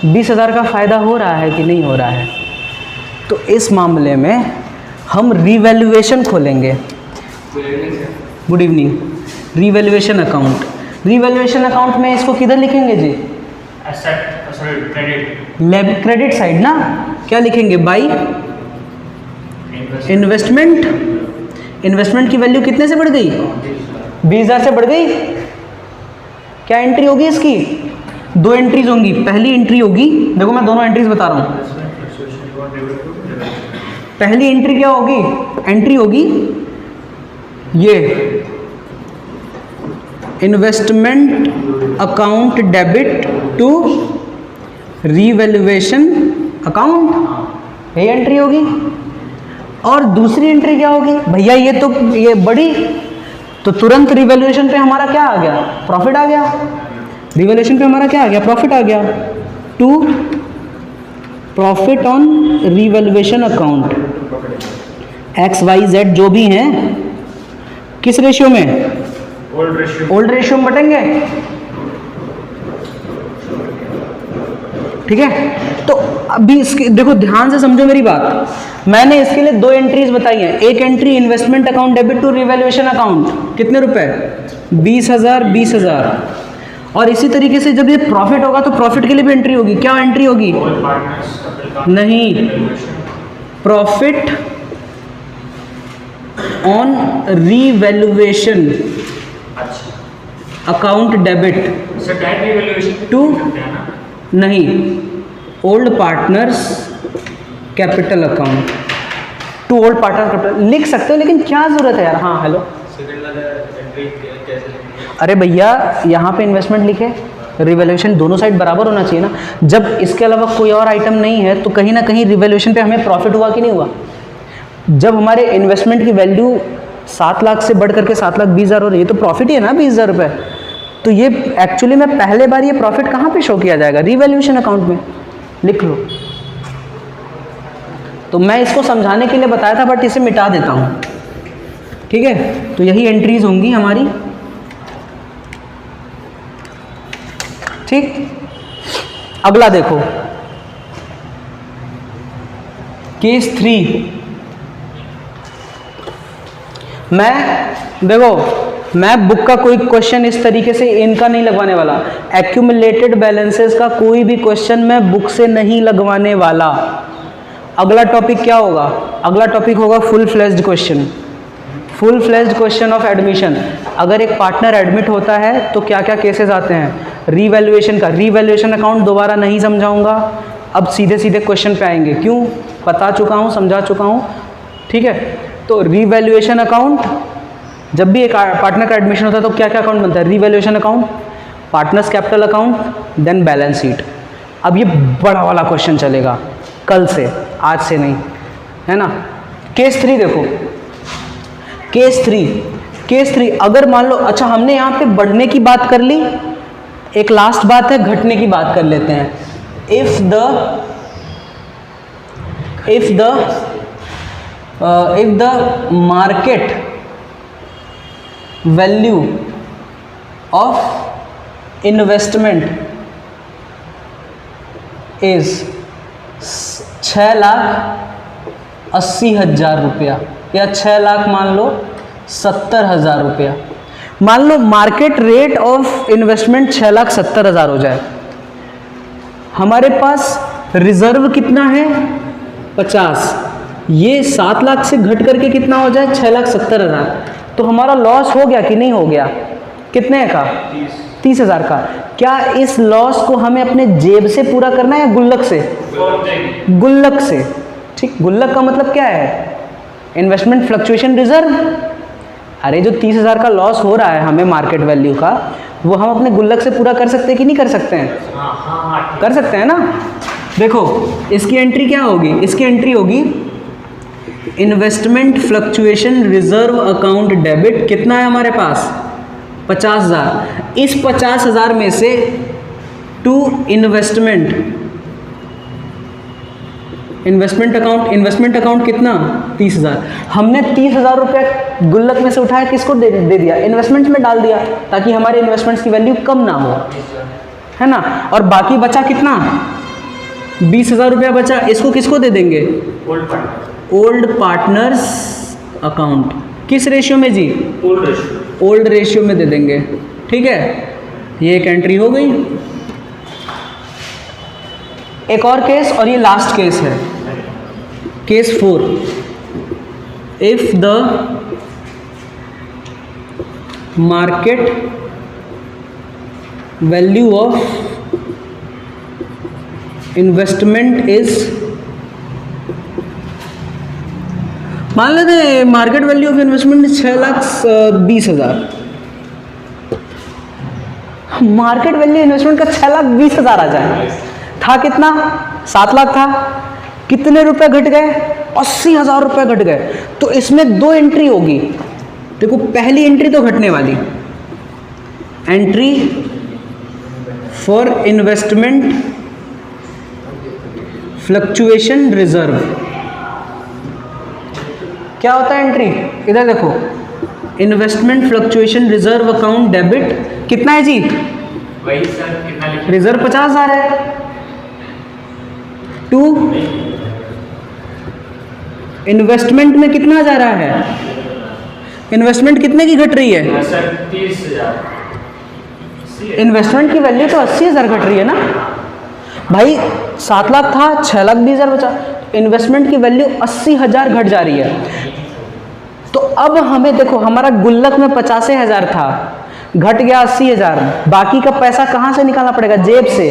Speaker 1: 20,000 का फ़ायदा हो रहा है कि नहीं हो रहा है? तो इस मामले में हम रीवैल्यूएशन खोलेंगे। Good evening. Revaluation account, revaluation account में इसको किधर लिखेंगे जी? क्रेडिट, क्रेडिट साइड ना। क्या लिखेंगे? By investment. इन्वेस्टमेंट की वैल्यू कितने से बढ़ गई? 20,000 से बढ़ गई। क्या एंट्री होगी इसकी? 2 एंट्रीज होंगी। पहली एंट्री होगी, देखो मैं दोनों एंट्रीज बता रहा हूँ। पहली एंट्री क्या होगी? एंट्री होगी ये investment account debit to revaluation account, ये एंट्री होगी। और दूसरी एंट्री क्या होगी? भैया ये बढ़ी तो तुरंत रिवैल्यूएशन पे हमारा क्या आ गया? प्रॉफिट आ गया। रिवैल्यूएशन पे हमारा क्या आ गया? प्रॉफिट आ गया। To profit on revaluation account XYZ जो भी हैं, किस रेशियो में? ओल्ड रेशियो में बटेंगे। ठीक है, तो अभी इसके देखो ध्यान से समझो मेरी बात। मैंने इसके लिए 2 एंट्रीज बताई हैं। एक entry investment account debit to revaluation account, कितने रुपए? 20,000 20,000। और इसी तरीके से जब ये प्रॉफिट होगा तो प्रॉफिट के लिए भी एंट्री होगी। क्या एंट्री होगी? नहीं, profit on revaluation account debit to, नहीं, old partners capital account, to old partner capital लिख सकते हो, लेकिन क्या जरूरत है यार? हाँ हेलो, अरे भैया यहाँ पे इन्वेस्टमेंट लिखे, रिवैल्यूएशन दोनों साइड बराबर होना चाहिए ना। जब इसके अलावा कोई और आइटम नहीं है तो कहीं ना कहीं रिवैल्यूएशन पे हमें प्रॉफिट हुआ कि नहीं हुआ? जब हमारे इन्वेस्टमेंट की वैल्यू 7 लाख से बढ़ करके 7,20,000 हो रही है तो प्रॉफिट ही है ना 20,000 रुपये। तो ये एक्चुअली में पहले बार ये प्रॉफिट कहाँ पे शो किया जाएगा? रिवैल्यूएशन अकाउंट में। लिख लो। तो मैं इसको समझाने के लिए बताया था बट इसे मिटा देता हूँ, ठीक है? तो यही एंट्रीज होंगी हमारी, ठीक। अगला देखो, केस 3। मैं बुक का कोई क्वेश्चन इस तरीके से इनका नहीं लगवाने वाला। एक्यूमुलेटेड बैलेंसेस का कोई भी क्वेश्चन मैं बुक से नहीं लगवाने वाला। अगला टॉपिक क्या होगा? अगला टॉपिक होगा full fledged question. Full fledged question of admission. अगर एक पार्टनर एडमिट होता है तो क्या क्या केसेस आते हैं? रीवैल्यूएशन का, रीवैल्यूएशन अकाउंट दोबारा नहीं समझाऊंगा, अब सीधे सीधे क्वेश्चन पे आएंगे। क्यों? बता चुका हूँ, समझा चुका हूँ, ठीक है? तो रीवैल्यूएशन अकाउंट, जब भी एक पार्टनर का एडमिशन होता है तो क्या क्या अकाउंट बनता है? Revaluation account, partners capital account, then balance sheet. अब ये बड़ा वाला क्वेश्चन चलेगा कल से, आज से नहीं, है ना? केस 3 देखो, केस 3 अगर मान लो, अच्छा हमने यहाँ पे बढ़ने की बात कर ली, एक लास्ट बात है घटने की बात कर लेते हैं। If the market value of investment is 6,80,000 रुपया, या 6 लाख मान लो 70,000 रुपया। मान लो मार्केट रेट ऑफ इन्वेस्टमेंट 6,70,000 हो जाए, हमारे पास रिजर्व कितना है 50, ये 7 लाख से घट करके कितना हो जाए 6,70,000, तो हमारा लॉस हो गया कि नहीं हो गया? कितने का? 30,000 का। क्या इस लॉस को हमें अपने जेब से पूरा करना है या गुल्लक से? गुल्लक से। ठीक, गुल्लक का मतलब क्या है? Investment fluctuation reserve. अरे जो 30,000 का लॉस हो रहा है हमें मार्केट वैल्यू का, वो हम अपने गुल्लक से पूरा कर सकते हैं कि नहीं कर सकते हैं? कर सकते हैं ना। देखो इसकी एंट्री क्या होगी? इसकी एंट्री होगी investment fluctuation reserve account debit. कितना है हमारे पास? 50,000। इस 50,000 में से टू इन्वेस्टमेंट अकाउंट कितना? 30,000। हमने 30,000 रुपये गुल्लक में से उठाया, किसको दे दिया? इन्वेस्टमेंट्स में डाल दिया, ताकि हमारे इन्वेस्टमेंट्स की वैल्यू कम ना हो, है ना। और बाकी बचा कितना? 20,000 रुपया बचा, इसको किसको दे देंगे? Old partners account. किस रेशियो में जी? ओल्ड रेशियो में दे देंगे। ठीक है, ये एक एंट्री हो गई। एक और केस, और ये लास्ट केस है, case 4। If the market value of investment is, मान लेते हैं market value of investment 6,20,000। Market value investment का 6,20,000 आ जाए। था कितना? 7 लाख था। कितने रुपए घट गए? 80,000 रुपये घट गए। तो इसमें 2 एंट्री होगी। देखो पहली एंट्री तो घटने वाली, entry for investment fluctuation reserve. क्या होता है एंट्री? इधर देखो, investment fluctuation reserve account debit. कितना है जी?
Speaker 2: वही सर, कितना लिखा?
Speaker 1: रिजर्व 50,000 है। टू इन्वेस्टमेंट में कितना जा रहा है? इन्वेस्टमेंट कितने की घट रही है?
Speaker 2: सर 30,000।
Speaker 1: इन्वेस्टमेंट की वैल्यू तो 80,000 घट रही है ना भाई। 7 लाख था, 6,20,000 बचा, इन्वेस्टमेंट की वैल्यू 80,000 घट जा रही है। तो अब हमें देखो, हमारा गुल्लक में 85,000 था, घट गया 80,000। बाकी का पैसा कहाँ से निकालना पड़ेगा? जेब से।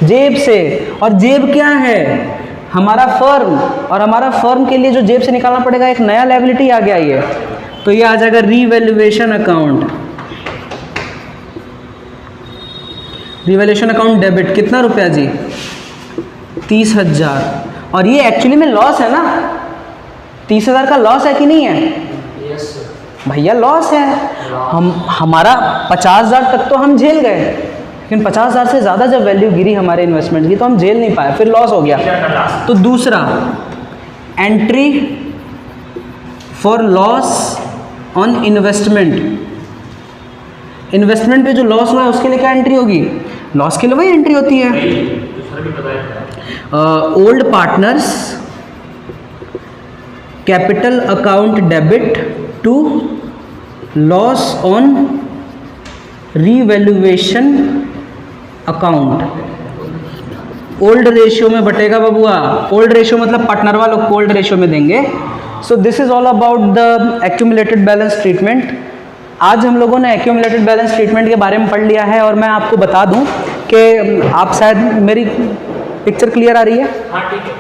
Speaker 1: जेब से, और जेब क्या है? हमारा फर्म। और हमारा फर्म के लिए जो जेब से निकालना पड़ेगा, एक नया लायबिलिटी आ गया ये, तो ये आ जाएगा revaluation account. Revaluation account debit. कितना रुपया जी? 30,000। और ये एक्चुअली में लॉस है ना, 30,000 का लॉस है कि नहीं है? भैया लॉस है। हमारा 50,000 तक तो हम झेल गए, लेकिन 50,000 से ज़्यादा जब वैल्यू गिरी हमारे इन्वेस्टमेंट की, तो हम झेल नहीं पाए, फिर लॉस हो गया। तो दूसरा, entry for loss on investment. Investment पे जो लॉस हुआ है उसके लिए क्या एंट्री होगी? लॉस के लिए वही एंट्री होती है, old partners capital account debit to loss on revaluation account. Old ratio में बटेगा बबुआ। ओल्ड रेशियो मतलब पार्टनर वालों को ओल्ड रेशियो में देंगे। So this is all about the accumulated balance treatment. आज हम लोगों ने एक्यूमुलेटेड बैलेंस ट्रीटमेंट के बारे में पढ़ लिया है, और मैं आपको बता दूं कि आप शायद, मेरी पिक्चर क्लियर आ रही है?
Speaker 2: हाँ ठीक है।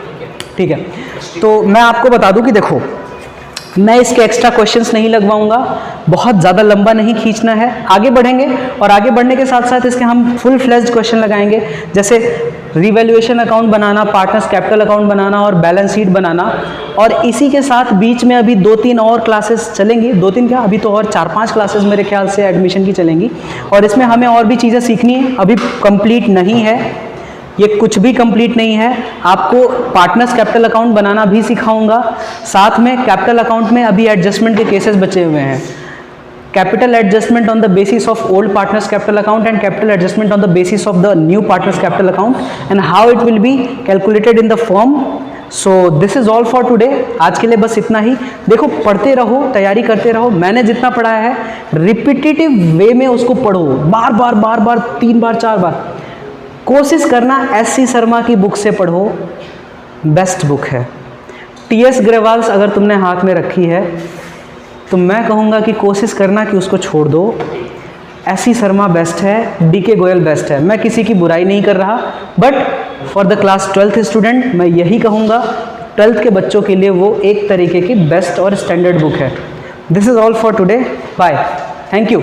Speaker 1: ठीक है, तो मैं आपको बता दूं कि देखो, मैं इसके एक्स्ट्रा क्वेश्चंस नहीं लगवाऊंगा, बहुत ज़्यादा लंबा नहीं खींचना है। आगे बढ़ेंगे, और आगे बढ़ने के साथ साथ इसके हम फुल फ्लेज्ड क्वेश्चन लगाएंगे, जैसे रिवैल्यूएशन अकाउंट बनाना, पार्टनर्स कैपिटल अकाउंट बनाना और बैलेंस शीट बनाना। और इसी के साथ बीच में अभी 2-3 और क्लासेस चलेंगी, 2-3 क्या, अभी तो और 4-5 क्लासेस मेरे ख्याल से एडमिशन की चलेंगी, और इसमें हमें और भी चीज़ें सीखनी है, अभी कंप्लीट नहीं है ये, कुछ भी कंप्लीट नहीं है। आपको पार्टनर्स कैपिटल अकाउंट बनाना भी सिखाऊंगा, साथ में कैपिटल अकाउंट में अभी एडजस्टमेंट के केसेस बचे हुए हैं। Capital adjustment on the basis of old partners capital account and capital adjustment on the basis of the new partners capital account, and how it will be calculated in the form so this is all for today. आज के लिए बस इतना ही। देखो, पढ़ते रहो, तैयारी करते रहो। मैंने जितना पढ़ाया है रिपीटेटिव वे में उसको पढ़ो, बार बार बार बार, 3 बार 4 बार। कोशिश करना एस.सी. शर्मा की बुक से पढ़ो, बेस्ट बुक है। टी.एस. ग्रेवाल्स अगर तुमने हाथ में रखी है तो मैं कहूँगा कि कोशिश करना कि उसको छोड़ दो। एस.सी. शर्मा बेस्ट है, डी.के. गोयल बेस्ट है। मैं किसी की बुराई नहीं कर रहा, but for the class 12th student मैं यही कहूँगा, 12th के बच्चों के लिए वो एक तरीके की बेस्ट और स्टैंडर्ड बुक है। This is all for today. Bye, thank you.